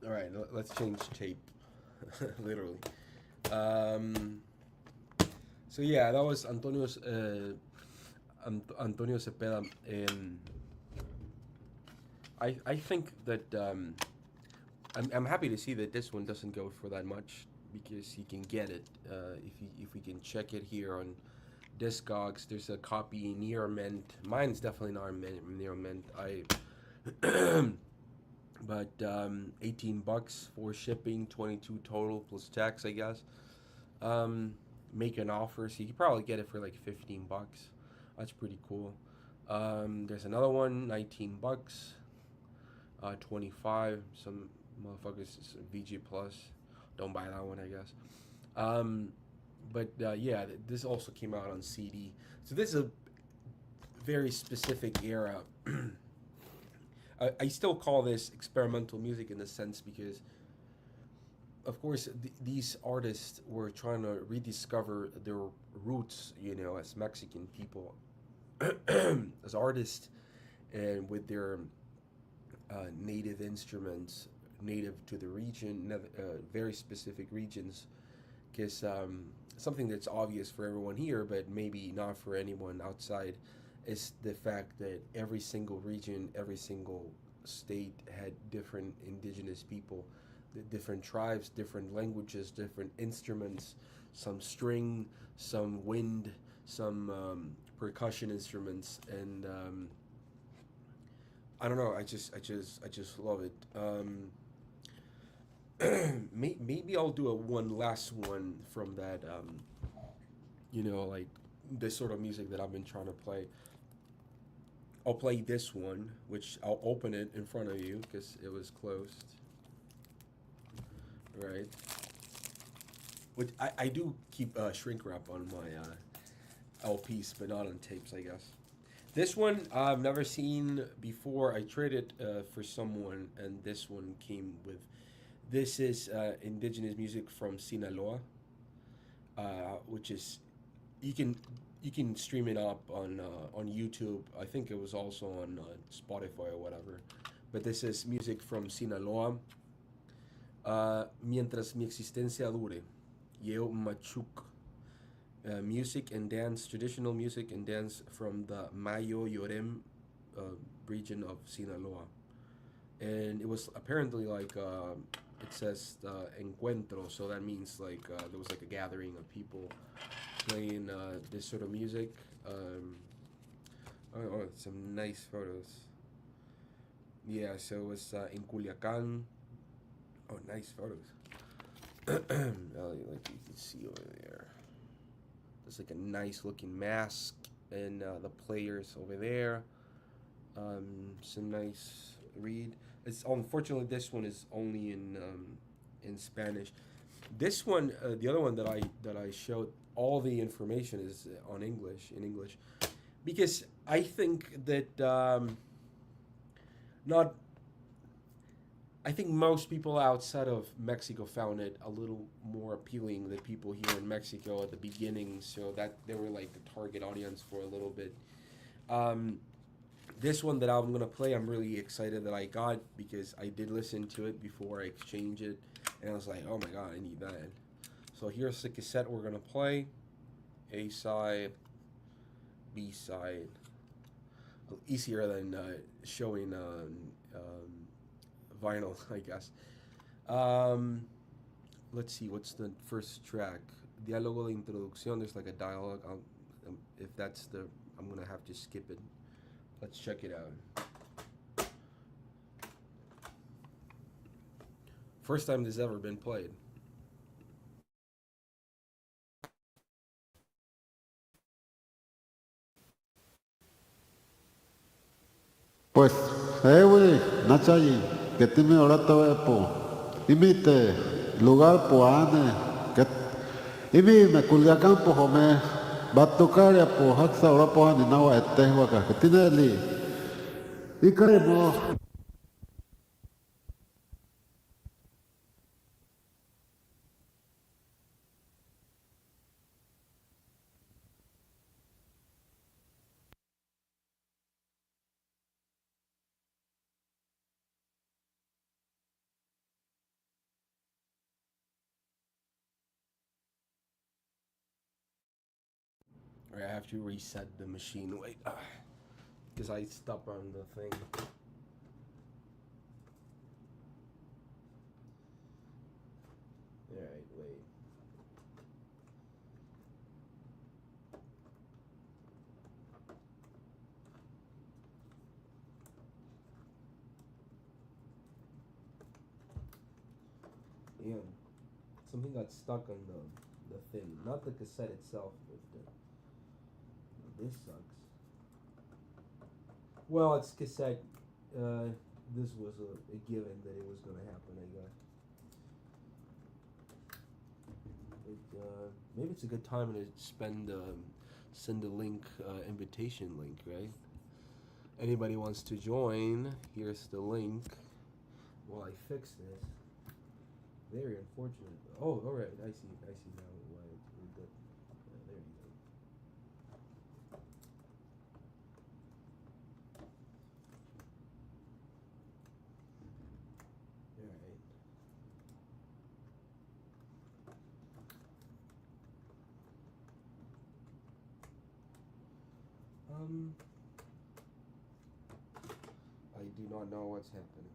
All right, let's change tape, literally. Um, so yeah, that was Antonio Zepeda, and I think that I'm happy to see that this one doesn't go for that much because you can get it if we can check it here on Discogs. There's a copy near mint. Mine's definitely not near mint. I but 18 bucks for shipping, 22 total plus tax, I guess. Um, Make an offer, so you could probably get it for like 15 bucks. That's pretty cool. There's another one, 19 bucks, 25. Some motherfuckers VG Plus. Don't buy that one, I guess. Um, but yeah, this also came out on CD. So this is a very specific era. I still call this experimental music in the sense because, of course, these artists were trying to rediscover their roots, as Mexican people, as artists, and with their native instruments, native to the region, very specific regions, because something that's obvious for everyone here, but maybe not for anyone outside, is the fact that every single region, every single state had different indigenous people, different tribes, different languages, different instruments, some string, some wind, some percussion instruments, and I don't know. I just love it. Maybe I'll do a one last one from that. Like this sort of music that I've been trying to play. I'll play this one, which I'll open it in front of you because it was closed. Right. Which I do keep shrink wrap on my LPs, but not on tapes, I guess. This one I've never seen before. I traded for someone, and this one came with. This is indigenous music from Sinaloa, which is you can stream it up on YouTube. I think it was also on Spotify or whatever. But this is music from Sinaloa. Mientras mi existencia dure, Yeo Machuk. Music and dance, traditional music and dance from the Mayo Yorem region of Sinaloa. And it was apparently like, it says encuentro, so that means like there was like a gathering of people playing this sort of music. Some nice photos. Yeah, so it was in Culiacan. Oh, nice photos. Like you can see over there. There's like a nice looking mask, and the players over there. Some nice read. It's unfortunately this one is only in Spanish. This one, the other one that I showed, all the information is on English, in English, because I think that not. I think most people outside of Mexico found it a little more appealing than people here in Mexico at the beginning, so that they were like the target audience for a little bit. This one that I'm gonna play, I'm really excited that I got because I did listen to it before I exchanged it, and I was like, oh my god, I need that. So here's the cassette we're gonna play. A side, B side. Easier than showing vinyl, I guess. Let's see, what's the first track? Diálogo de introducción. There's like a dialogue. If that's I'm gonna have to skip it. Let's check it out. First time this ever been played. Pues, güey, Nachayi, que tiene ahorita, po, imite, lugar, po, ane, que, imi, me Culiacán, po, home, batucaria, po, haxa, ahora, po, ane, nawa, etehua, que tiene li, y queremos. Alright, I have to reset the machine. Wait, because I stopped on the thing. Alright, wait. Yeah, something got stuck on the thing. Not the cassette itself, but this sucks. Well, it's cassette. This was a given that it was gonna happen, I guess. Maybe it's a good time to send a link, invitation link, right? Anybody wants to join, here's the link. While I fix this. Very unfortunate. Oh, alright, I see now why it's good. There you go. Alright. I do not know what's happening.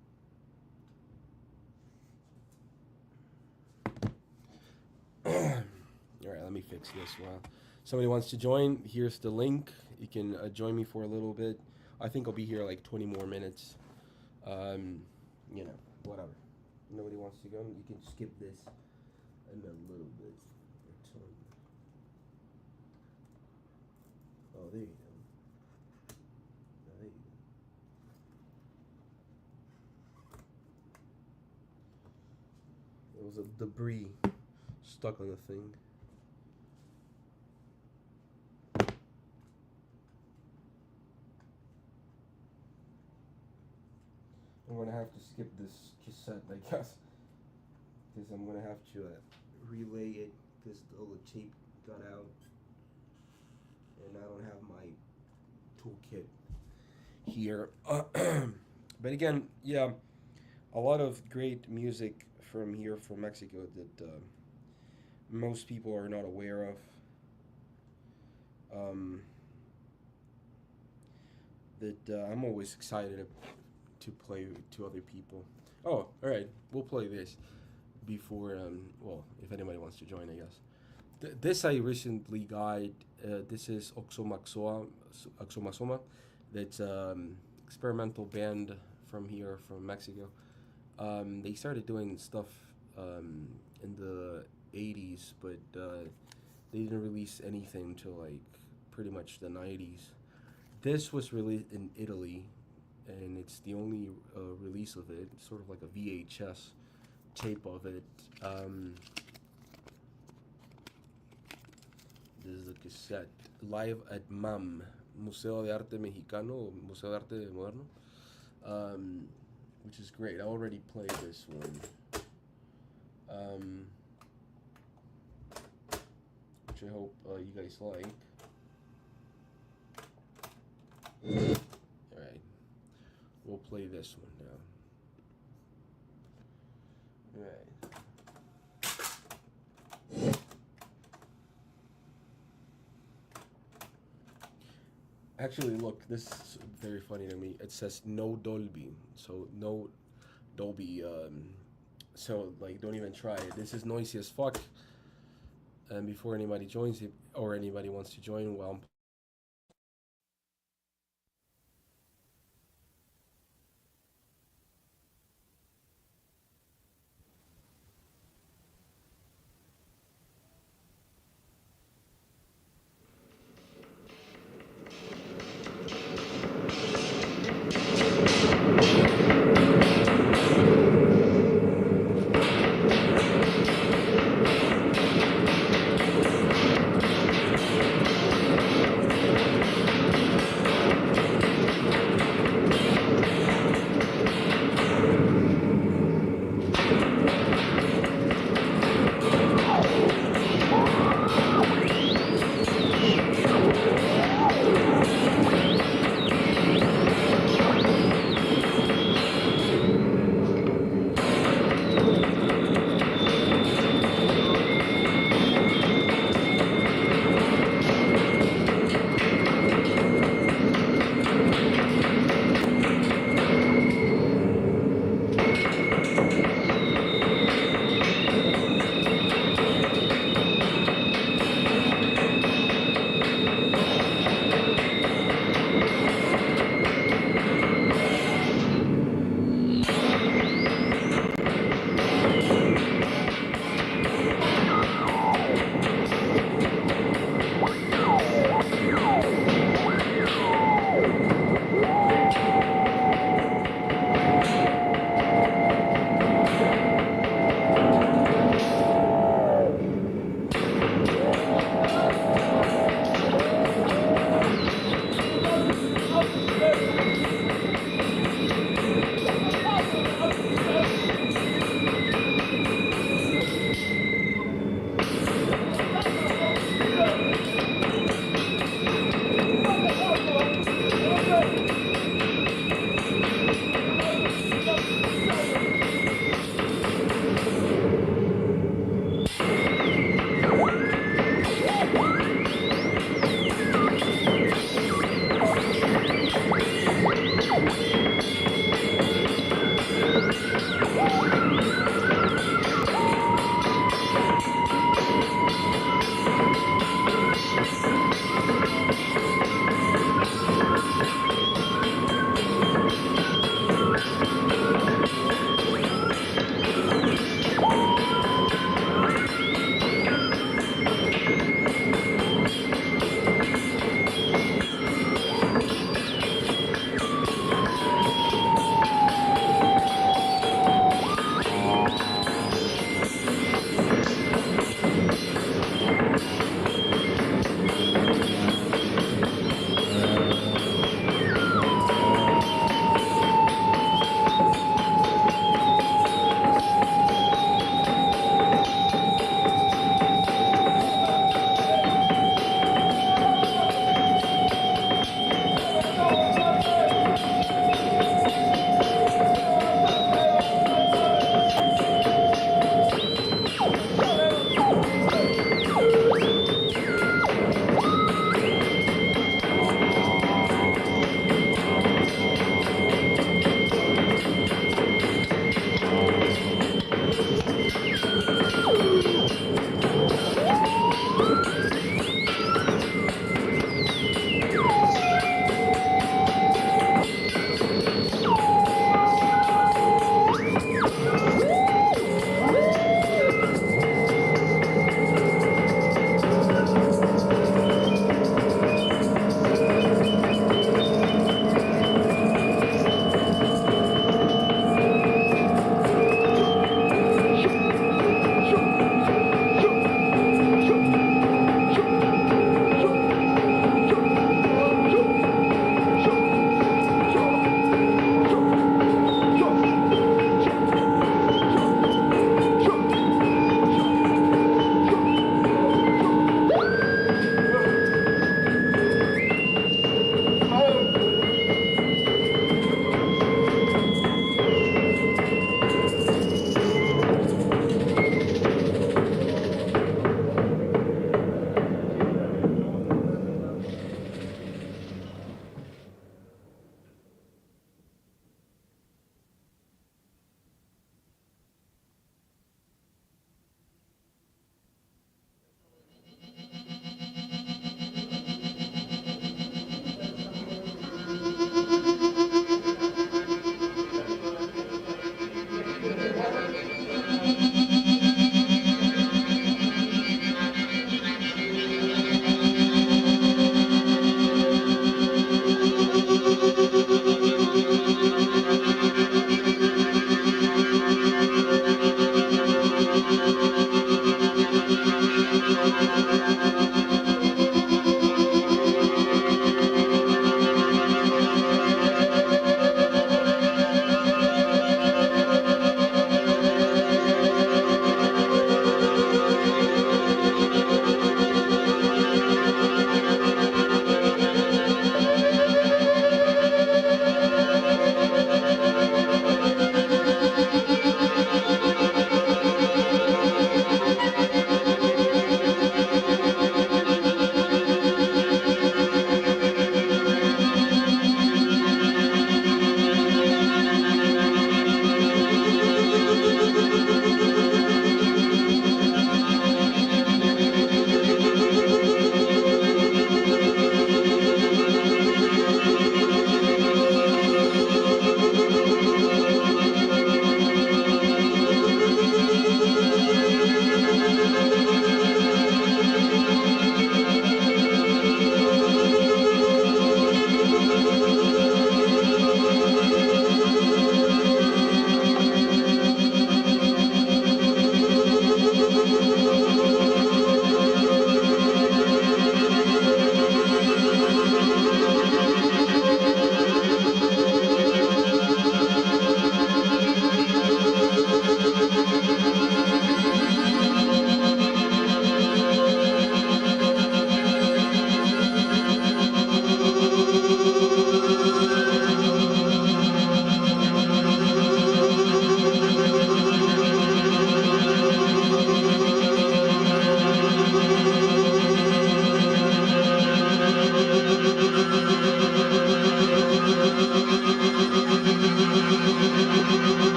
Alright, let me fix this while somebody wants to join. Here's the link. You can join me for a little bit. I think I'll be here like 20 more minutes. You know, whatever. Nobody wants to go, you can skip this in a little bit. Oh, there you go. There you go. There was a debris stuck on the thing. I'm gonna have to skip this cassette, I guess, because I'm gonna have to relay it because all the tape got out, and I don't have my toolkit here. But again, yeah, a lot of great music from here, from Mexico, that most people are not aware of. That I'm always excited to play to other people. Oh, alright, we'll play this before, well, if anybody wants to join, I guess. This I recently got, this is Oxomasoma. That's experimental band from here, from Mexico. They started doing stuff in the 80s, but they didn't release anything until like pretty much the 90s. This was released in Italy, and it's the only release of it. It's sort of like a VHS tape of it. This is the cassette. Live at MAM, Museo de Arte Mexicano, Museo de Arte Moderno, which is great. I already played this one, which I hope you guys like. Alright, we'll play this one now. Alright. Actually, look, this is very funny to me. It says no Dolby, so no Dolby, so like don't even try it. This is noisy as fuck. And before anybody joins it, or anybody wants to join, well,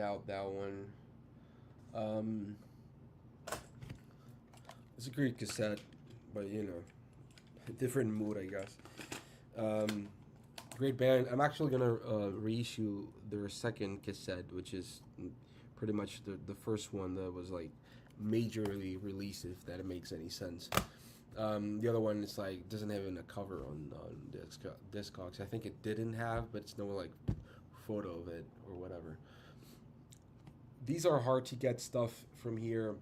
out that one. It's a great cassette, but different mood, I guess. Great band. I'm actually gonna reissue their second cassette, which is pretty much the first one that was like majorly released, if that makes any sense. The other one is like doesn't have even a cover on Discogs. I think it didn't have, but it's no like photo of it or whatever. These are hard to get stuff from here.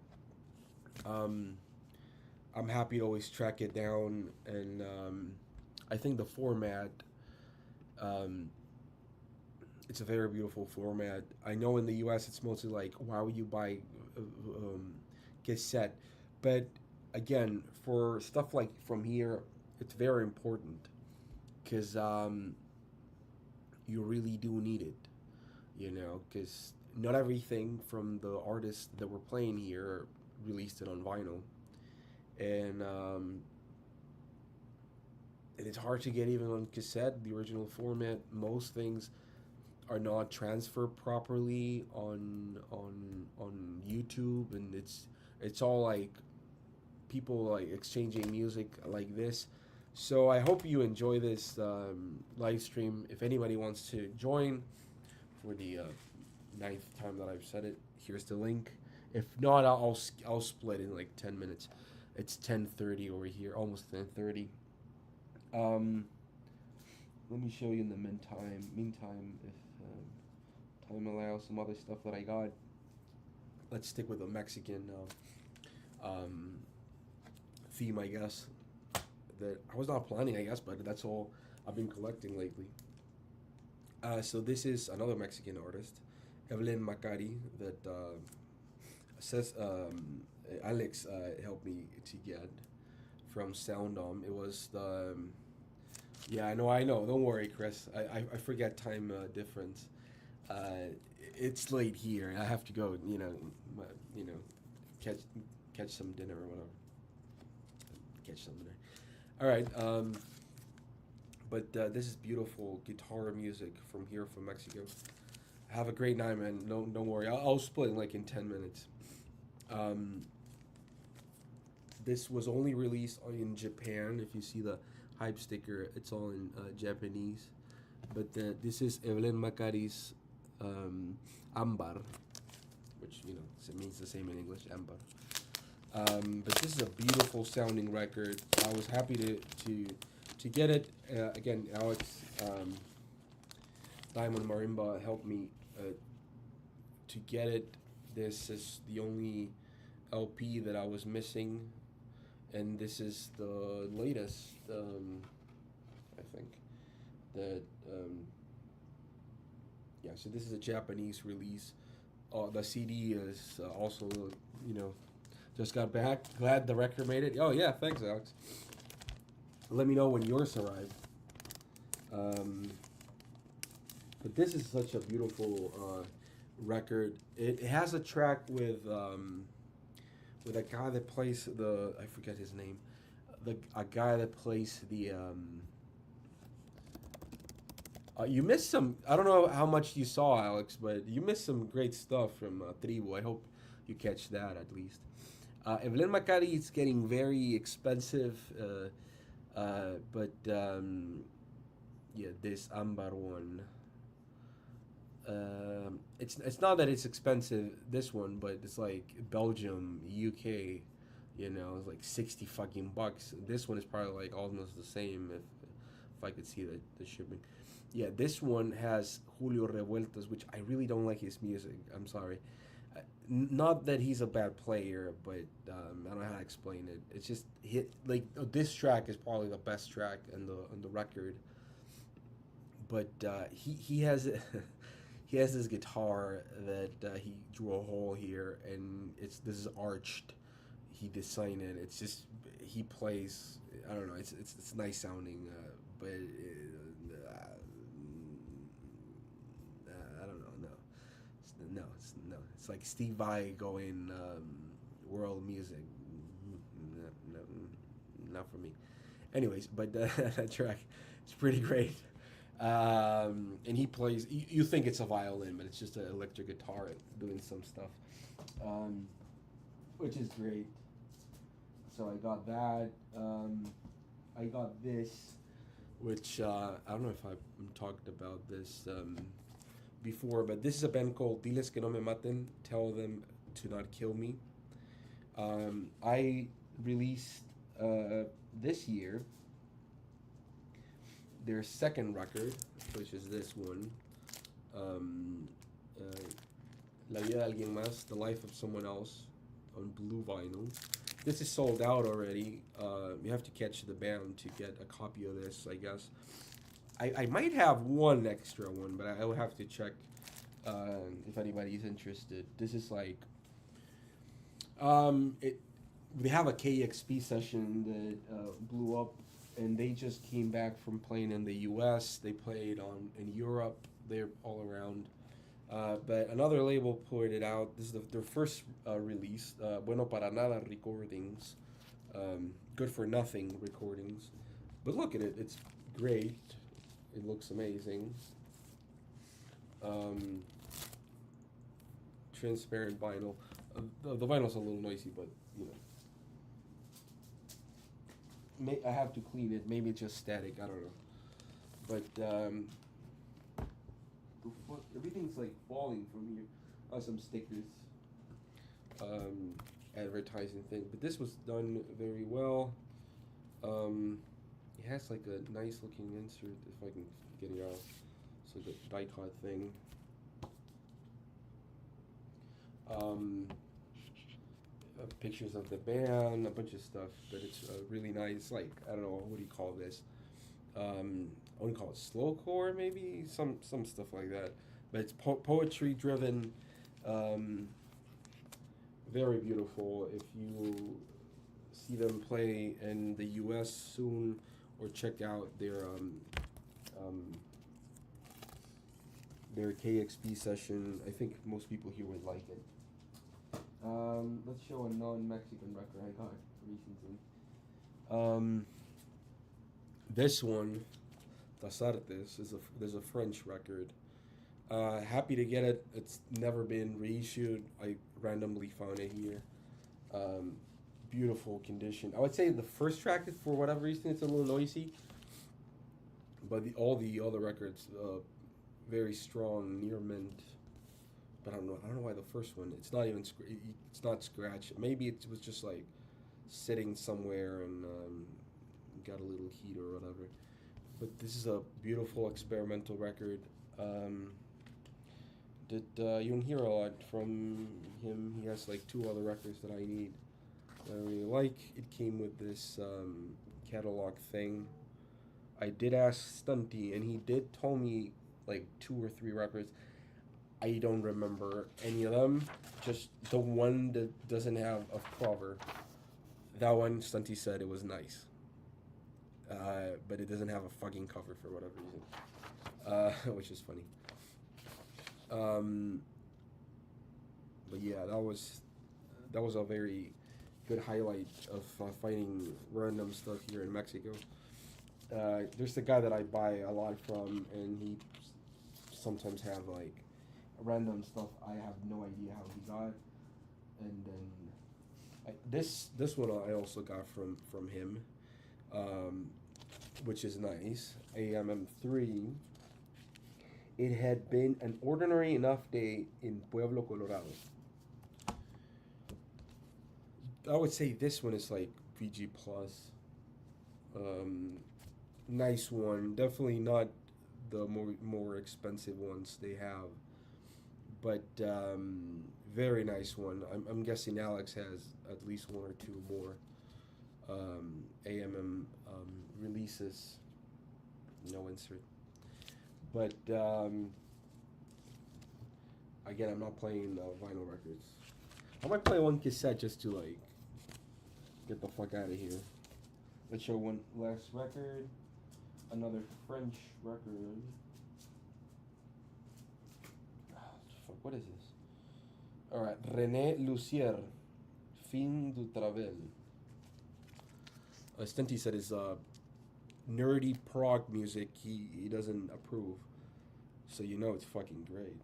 I'm happy to always track it down, and I think the format, it's a very beautiful format. I know in the U.S. it's mostly like, why would you buy cassette? But again, for stuff like from here, it's very important because you really do need it, because not everything from the artists that we're playing here released it on vinyl, and it's hard to get even on cassette, the original format. Most things are not transferred properly on YouTube, and it's all like people like exchanging music like this. So I hope you enjoy this live stream. If anybody wants to join for the 9th time that I've said it, here's the link. If not, I'll split in like 10 minutes. It's 10:30 over here, almost 10:30. Let me show you in the meantime, if time allows, some other stuff that I got. Let's stick with a Mexican theme, I guess. That I was not planning, I guess, but that's all I've been collecting lately. So this is another Mexican artist, Evelyn Macari, that says Alex helped me to get from Soundom. It was the yeah, I know. Don't worry, Chris. I forget time difference. It's late here. I have to go. Catch some dinner or whatever. Catch some dinner. All right. But this is beautiful guitar music from here, from Mexico. Have a great night, man. Don't worry. I'll split in like in 10 minutes. This was only released in Japan. If you see the hype sticker, it's all in Japanese. But this is Evelyn Macari's Ambar, which it means the same in English, Ambar. But this is a beautiful sounding record. I was happy to get it. Again, Alex Diamond Marimba helped me to get it. This is the only LP that I was missing, and this is the latest. I think that yeah. So this is a Japanese release. The CD is also just got back. Glad the record made it. Oh yeah, thanks, Alex. Let me know when yours arrive. But this is such a beautiful record. It has a track with a guy that plays I forget his name, a guy that plays the you missed some. I don't know how much you saw, Alex, but you missed some great stuff from Tribu. I hope you catch that at least. Evelyn Macari is getting very expensive, but yeah, this Ambar one. It's not that it's expensive, this one, but it's like Belgium, UK, it's like 60 fucking bucks. This one is probably like almost the same if I could see the shipping. Yeah, this one has Julio Revueltas, which I really don't like his music. I'm sorry. Not that he's a bad player, but I don't know how to explain it. It's just this track is probably the best track on the record. But he has he has this guitar that he drew a hole here, and this is arched. He designed it. It's just he plays. I don't know. It's nice sounding, but I don't know. No. It's like Steve Vai going world music. No, not for me. Anyways, but that track is pretty great. And he plays. You think it's a violin, but it's just an electric guitar doing some stuff, which is great. So I got that. I got this, which I don't know if I've talked about this before, but this is a band called Diles que no me maten, tell them to not kill me. I released this year their second record, which is this one, La vida de alguien más, The Life of Someone Else, on blue vinyl. This is sold out already. You have to catch the band to get a copy of this, I guess. I might have one extra one, but I will have to check if anybody's interested. This is like, we have a KXP session that blew up, and they just came back from playing in the U.S. They played in Europe. They're all around. But another label put it out. This is their first release, Bueno Para Nada Recordings, Good For Nothing Recordings. But look at it, it's great. It looks amazing. Transparent vinyl. The vinyl's a little noisy, but you know. I have to clean it. Maybe it's just static. I don't know. But the fuck, everything's like falling from here. Oh, some stickers. Advertising thing. But this was done very well. It has like a nice looking insert, if I can get it out. It's like a die-cut thing. Pictures of the band, a bunch of stuff, but it's really nice. Like, I don't know, what do you call this? I wouldn't call it slowcore, maybe some stuff like that. But it's poetry driven, very beautiful. If you see them play in the U.S. soon, or check out their KXP session, I think most people here would like it. Let's show a non-Mexican record I got recently. This one, Das Artes, there's a French record. Happy to get it. It's never been reissued. I randomly found it here. Beautiful condition. I would say the first track, for whatever reason, it's a little noisy. But all the other records, very strong, near mint. But I don't know why the first one. It's not even. It's not scratched. Maybe it was just like sitting somewhere and got a little heat or whatever. But this is a beautiful experimental record. You don't hear a lot from him. He has like 2 other records that I need. That I really like. It came with this catalog thing. I did ask Stunty, and he did tell me like 2 or 3 records. I don't remember any of them. Just the one that doesn't have a cover. That one, Stunty said it was nice. But it doesn't have a fucking cover for whatever reason. Which is funny. But yeah, that was a very good highlight of finding random stuff here in Mexico. There's the guy that I buy a lot from, and he sometimes have like random stuff I have no idea how he got. And then this one I also got from him, which is nice. AMM3. It had been an ordinary enough day in Pueblo, Colorado. I would say this one is like VG plus. Nice one. Definitely not the more expensive ones they have, but very nice one. I'm guessing Alex has at least 1 or 2 more AMM releases. No insert. But again, I'm not playing vinyl records. I might play one cassette just to like get the fuck out of here. Let's show one last record. Another French record. Fuck, what is this? Alright, René Lucier, Fin du Travel. Stinty said is nerdy prog music, he doesn't approve. So you know it's fucking great.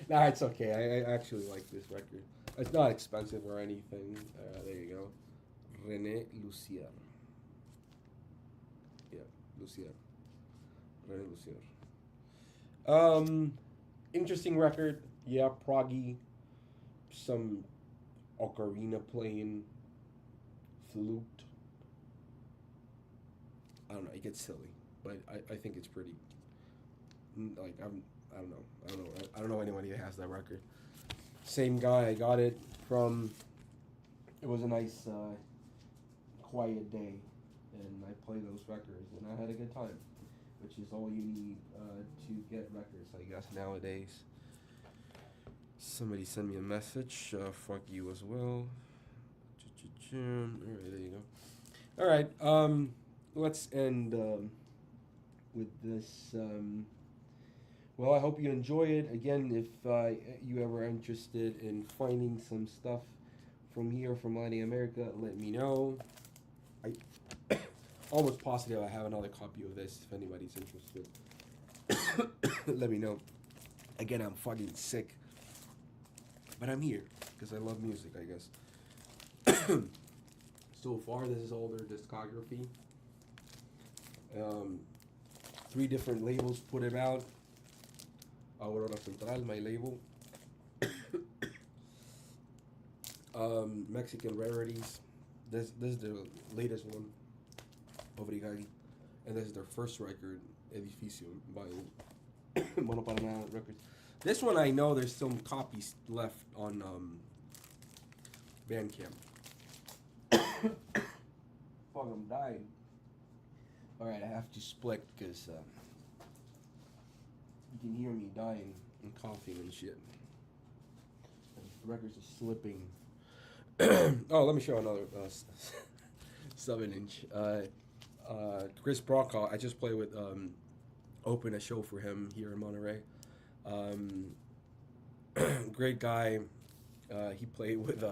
Nah, it's okay. I actually like this record. It's not expensive or anything. There you go. René Lucier. Yeah, Lucier. René Lucier. Interesting record. Yeah, proggy. Some ocarina playing, flute. I don't know. It gets silly, but I think it's pretty. Like I don't know. I don't know anyone who has that record. Same guy. I got it from. It was a nice, quiet day, and I played those records, and I had a good time, which is all you need to get records, I guess, nowadays. Somebody sent me a message. Fuck you as well. Alright, there you go. Alright, let's end with this. Well, I hope you enjoy it. Again, if you ever are interested in finding some stuff from here, from Latin America, let me know. I almost positive I have another copy of this if anybody's interested. Let me know. Again, I'm fucking sick. But I'm here because I love music, I guess. So far, this is all their discography. 3 different labels put it out. Aurora Central, my label. Mexican Rarities. This is the latest one. Obrigado. And this is their first record, Edificio, by Mono Para Nada Records. This one I know there's some copies left on Bandcamp. Fuck, I'm dying. Alright, I have to split because you can hear me dying and coughing and shit. And the records are slipping. Oh, let me show another 7-inch. Chris Brokaw, I just played with, opened a show for him here in Monterey. Great guy. He played with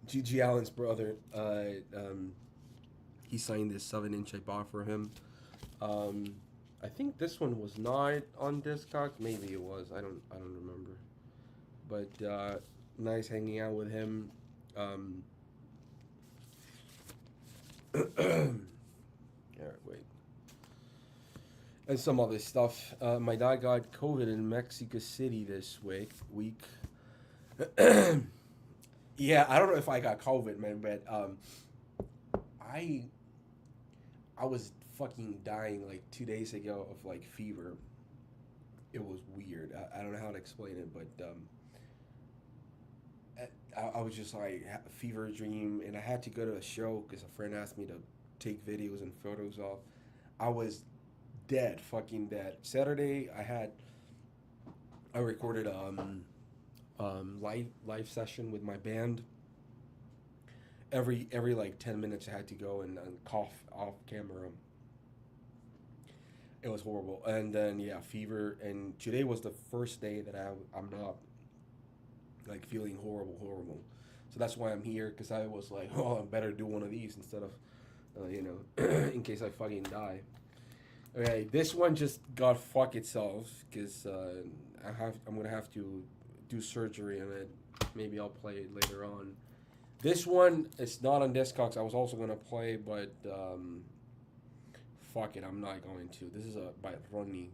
Gigi Allen's brother. He signed this 7-inch I bought for him. I think this one was not on Discogs. Maybe it was. I don't remember. But nice hanging out with him. Alright, wait. And some other stuff. My dad got COVID in Mexico City this week. Yeah, I don't know if I got COVID, man, but I was fucking dying like 2 days ago of like fever. It was weird. I don't know how to explain it, but I was just like a fever dream, and I had to go to a show because a friend asked me to take videos and photos of. I was dead, fucking dead. Saturday, I recorded live session with my band. Every like 10 minutes, I had to go and cough off camera. It was horrible, and then yeah, fever. And today was the first day that I'm not like feeling horrible. So that's why I'm here, because I was like, oh, I better do one of these instead of, in case I fucking die. Okay, this one just got fuck itself because I'm gonna have to do surgery on it. Maybe I'll play it later on. This one, it's not on Discogs. I was also gonna play, but fuck it, I'm not going to. This is by Ronnie.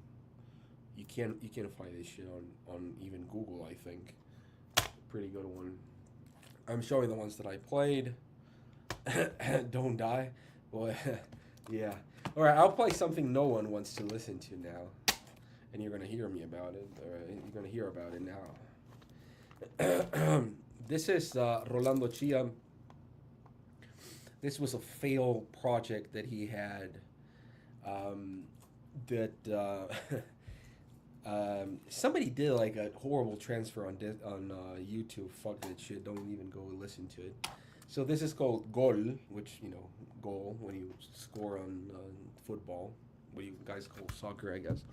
You can't find this shit on even Google, I think. Pretty good one. I'm showing the ones that I played. Don't die. Well, yeah. All right, I'll play something no one wants to listen to now, and you're gonna hear me about it. You're gonna hear about it now. This is Rolando Chia. This was a failed project that he had. Somebody did like a horrible transfer on YouTube. Fuck that shit. Don't even go listen to it. So this is called Gol, which, goal when you score on football. What you guys call soccer, I guess.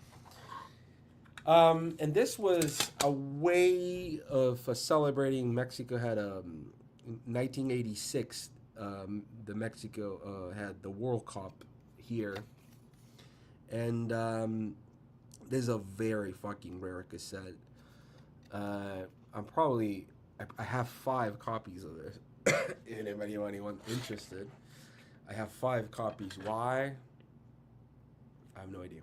And this was a way of celebrating. Mexico had a 1986 the Mexico had the World Cup here, and this is a very fucking rare cassette. I'm probably I have 5 copies of this. And if anyone interested, I have 5 copies. Why? I have no idea.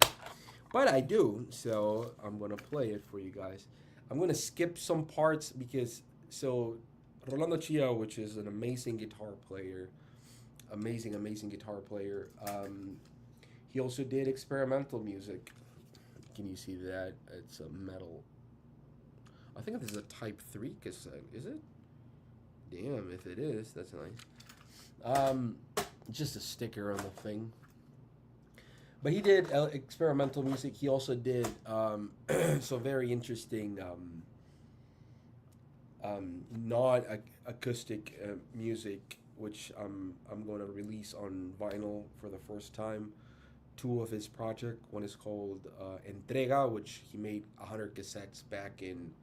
But I do, so I'm gonna play it for you guys. I'm gonna skip some parts because Rolando Chia, which is an amazing guitar player, amazing guitar player. He also did experimental music. Can you see that? It's a metal. I think this is a Type 3 cassette. Is it? Damn, if it is, that's nice. Just a sticker on the thing. But he did experimental music. He also did so very interesting not acoustic music, which I'm going to release on vinyl for the first time. 2 of his project. One is called Entrega, which he made 100 cassettes back in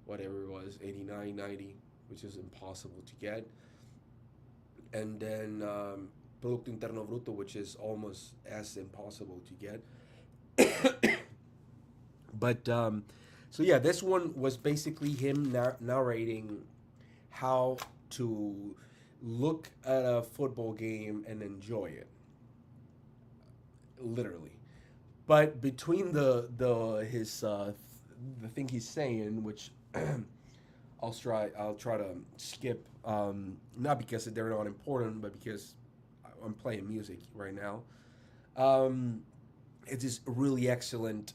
whatever it was, 89, 90, which is impossible to get. And then Producto Interno Bruto, which is almost as impossible to get. But so yeah, this one was basically him narrating how to look at a football game and enjoy it, literally. But between the thing he's saying, which I'll try to skip, not because they're not important, but because I'm playing music right now. It is really excellent,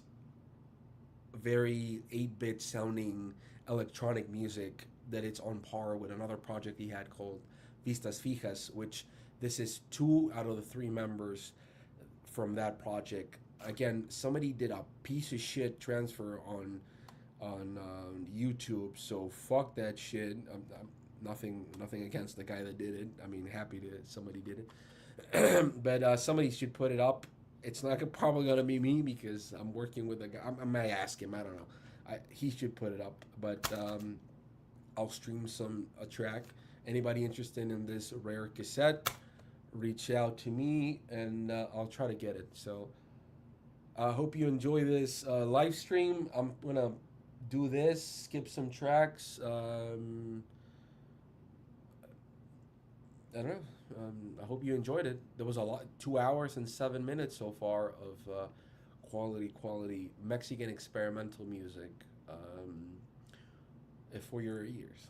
very 8-bit sounding electronic music that it's on par with another project he had called Vistas Fijas, which this is 2 out of the 3 members from that project. Again, somebody did a piece of shit transfer on YouTube, so fuck that shit. I'm nothing against the guy that did it. I mean, happy that somebody did it. But somebody should put it up. It's not probably gonna be me because I'm working with a guy. I might ask him. I don't know. He should put it up, but I'll stream a track. Anybody interested in this rare cassette, reach out to me and I'll try to get it. So I hope you enjoy this live stream. I'm gonna do this, skip some tracks. I don't know. I hope you enjoyed it. There was a lot, 2 hours and 7 minutes so far of quality Mexican experimental music for your ears.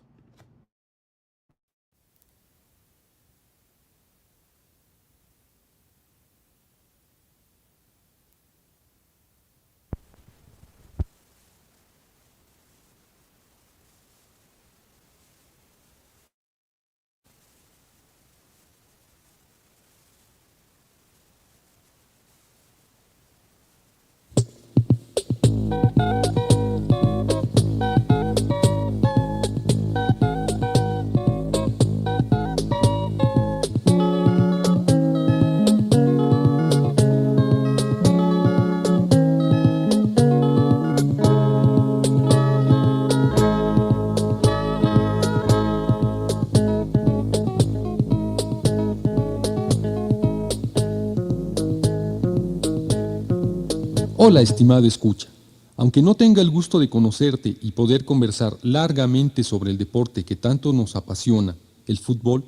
Hola, estimado escucha. Aunque no tenga el gusto de conocerte y poder conversar largamente sobre el deporte que tanto nos apasiona, el fútbol,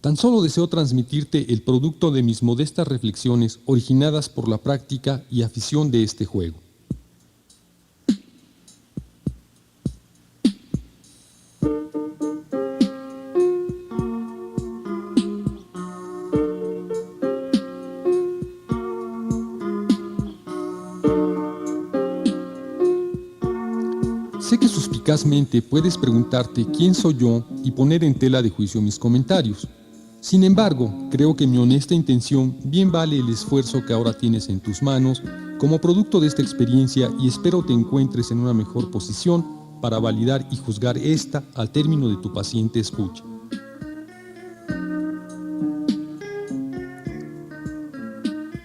tan solo deseo transmitirte el producto de mis modestas reflexiones originadas por la práctica y afición de este juego. Sé que suspicazmente puedes preguntarte quién soy yo y poner en tela de juicio mis comentarios. Sin embargo, creo que mi honesta intención bien vale el esfuerzo que ahora tienes en tus manos como producto de esta experiencia y espero te encuentres en una mejor posición para validar y juzgar esta al término de tu paciente escucha.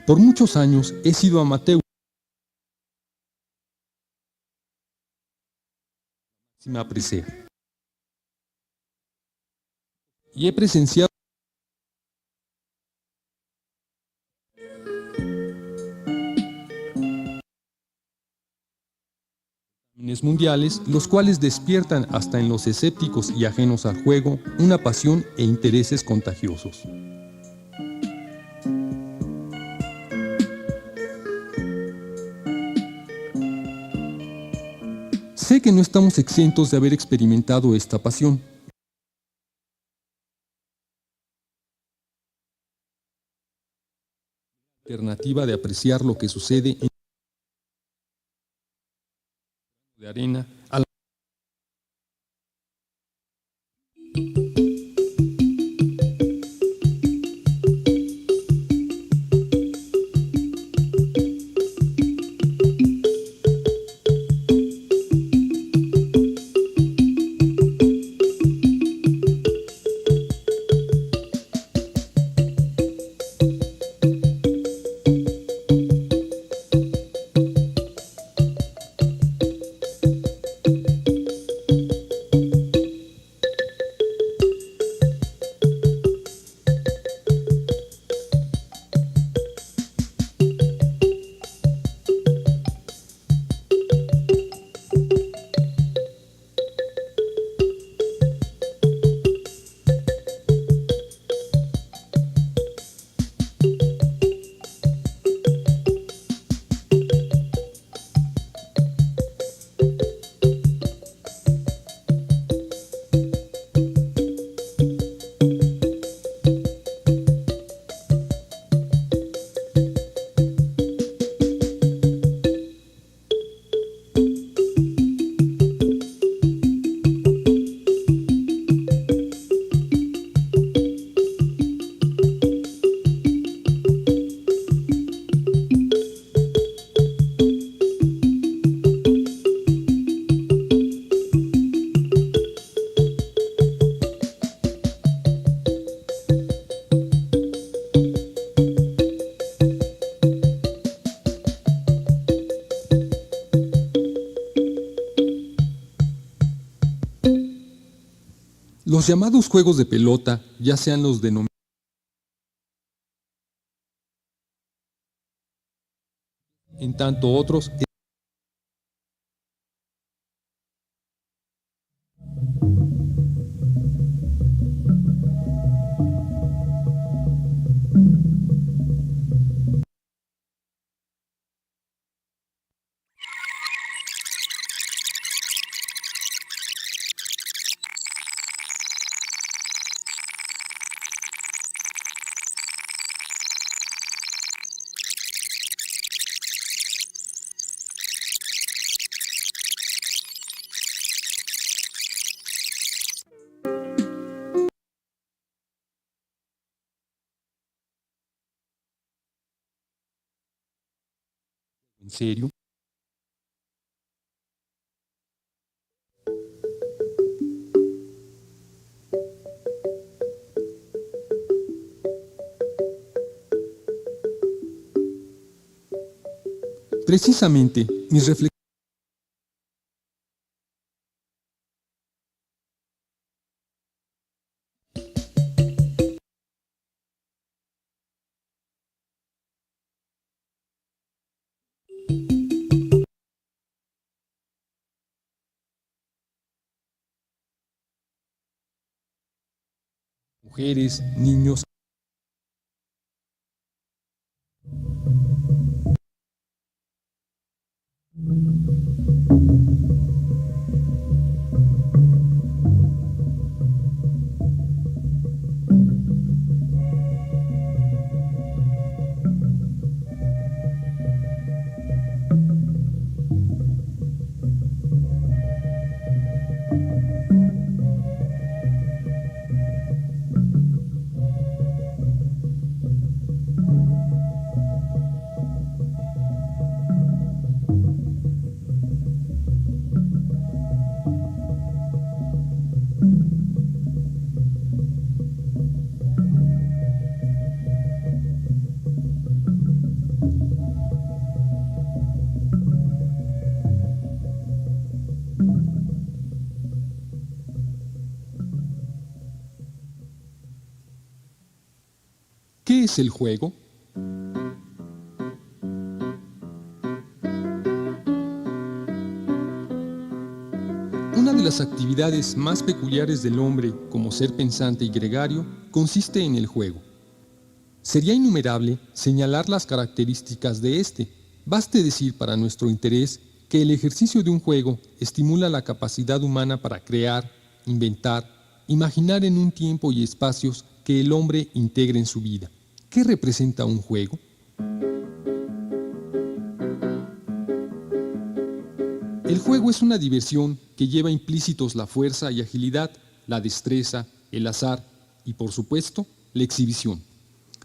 Por muchos años he sido amateur. Me apresé. Y he presenciado campeones mundiales, los cuales despiertan hasta en los escépticos y ajenos al juego una pasión e intereses contagiosos. Sé que no estamos exentos de haber experimentado esta pasión. Alternativa de apreciar lo que sucede en de arena a la Los llamados juegos de pelota, ya sean los denominados en tanto otros en serio. Precisamente, mis reflexiones mujeres, niños, ¿qué es el juego? las actividades más peculiares del hombre como ser pensante y gregario consiste en el juego. Sería innumerable señalar las características de este. Baste decir para nuestro interés que el ejercicio de un juego estimula la capacidad humana para crear, inventar, imaginar en un tiempo y espacios que el hombre integre en su vida. ¿Qué representa un juego? El juego es una diversión que lleva implícitos la fuerza y agilidad, la destreza, el azar y, por supuesto, la exhibición.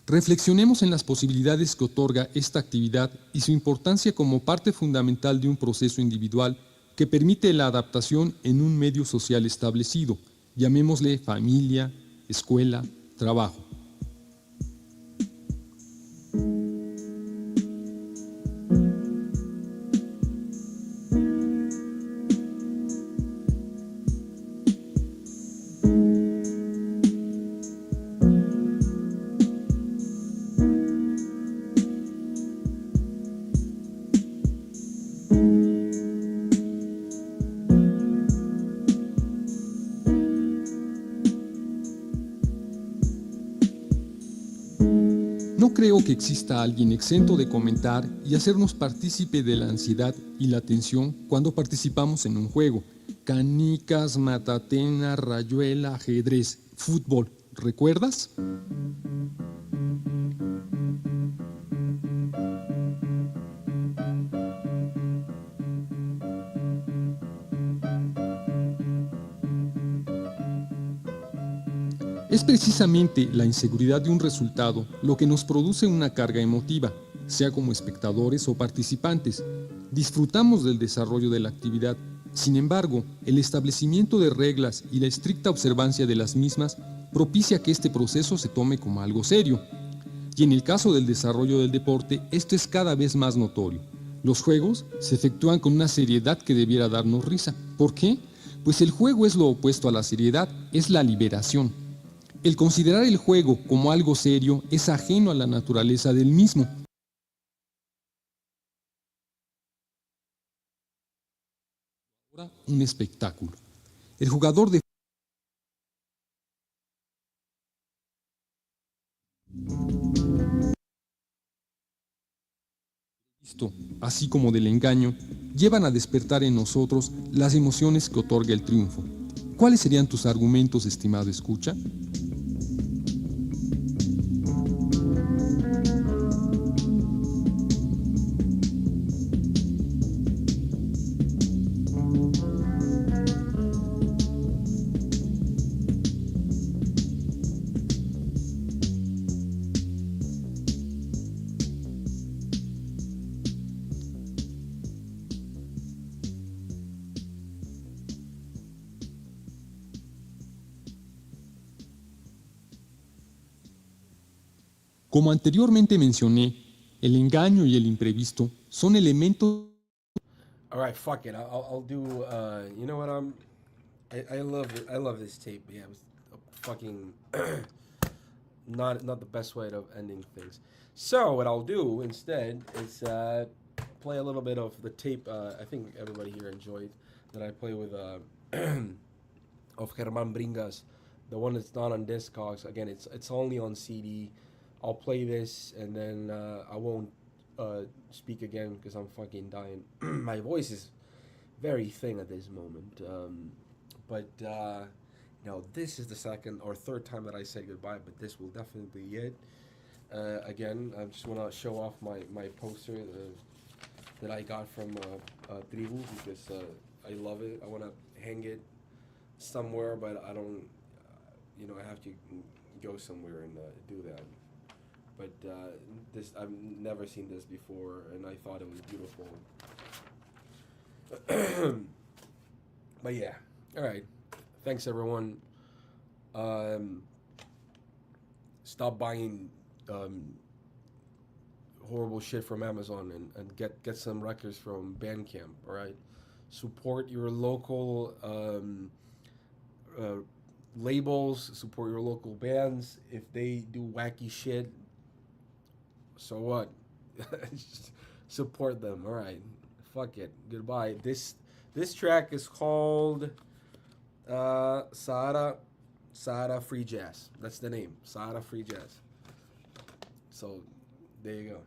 Reflexionemos en las posibilidades que otorga esta actividad y su importancia como parte fundamental de un proceso individual que permite la adaptación en un medio social establecido, llamémosle familia, escuela, trabajo. No creo que exista alguien exento de comentar y hacernos partícipe de la ansiedad y la tensión cuando participamos en un juego. Canicas, matatena, rayuela, ajedrez, fútbol. ¿Recuerdas? Es precisamente la inseguridad de un resultado lo que nos produce una carga emotiva, sea como espectadores o participantes. Disfrutamos del desarrollo de la actividad. Sin embargo, el establecimiento de reglas y la estricta observancia de las mismas propicia que este proceso se tome como algo serio. Y en el caso del desarrollo del deporte, esto es cada vez más notorio. Los juegos se efectúan con una seriedad que debiera darnos risa. ¿Por qué? Pues el juego es lo opuesto a la seriedad, es la liberación. El considerar el juego como algo serio es ajeno a la naturaleza del mismo. Ahora, un espectáculo. El jugador de así como del engaño, llevan a despertar en nosotros las emociones que otorga el triunfo. ¿Cuáles serían tus argumentos, estimado escucha? Como anteriormente mencioné, el engaño y el imprevisto son elementos. All right, fuck it. I'll do. You know what? I love this tape. Yeah, it was fucking not the best way of ending things. So what I'll do instead is play a little bit of the tape. I think everybody here enjoyed that I play with of Germán Bringas, the one that's not on Discogs. Again, it's only on CD. I'll play this and then I won't speak again because I'm fucking dying. My voice is very thin at this moment. But this is the second or third time that I say goodbye, but this will definitely be it. Again, I just want to show off my poster that I got from Tribu because I love it. I want to hang it somewhere, but I don't, I have to go somewhere and do that. But this, I've never seen this before, and I thought it was beautiful. But yeah, all right. Thanks everyone. Stop buying horrible shit from Amazon and get some records from Bandcamp. All right. Support your local labels. Support your local bands. If they do wacky shit, so what? Support them. All right. Fuck it. Goodbye. This track is called Sahara Free Jazz. That's the name. Sahara Free Jazz. So there you go.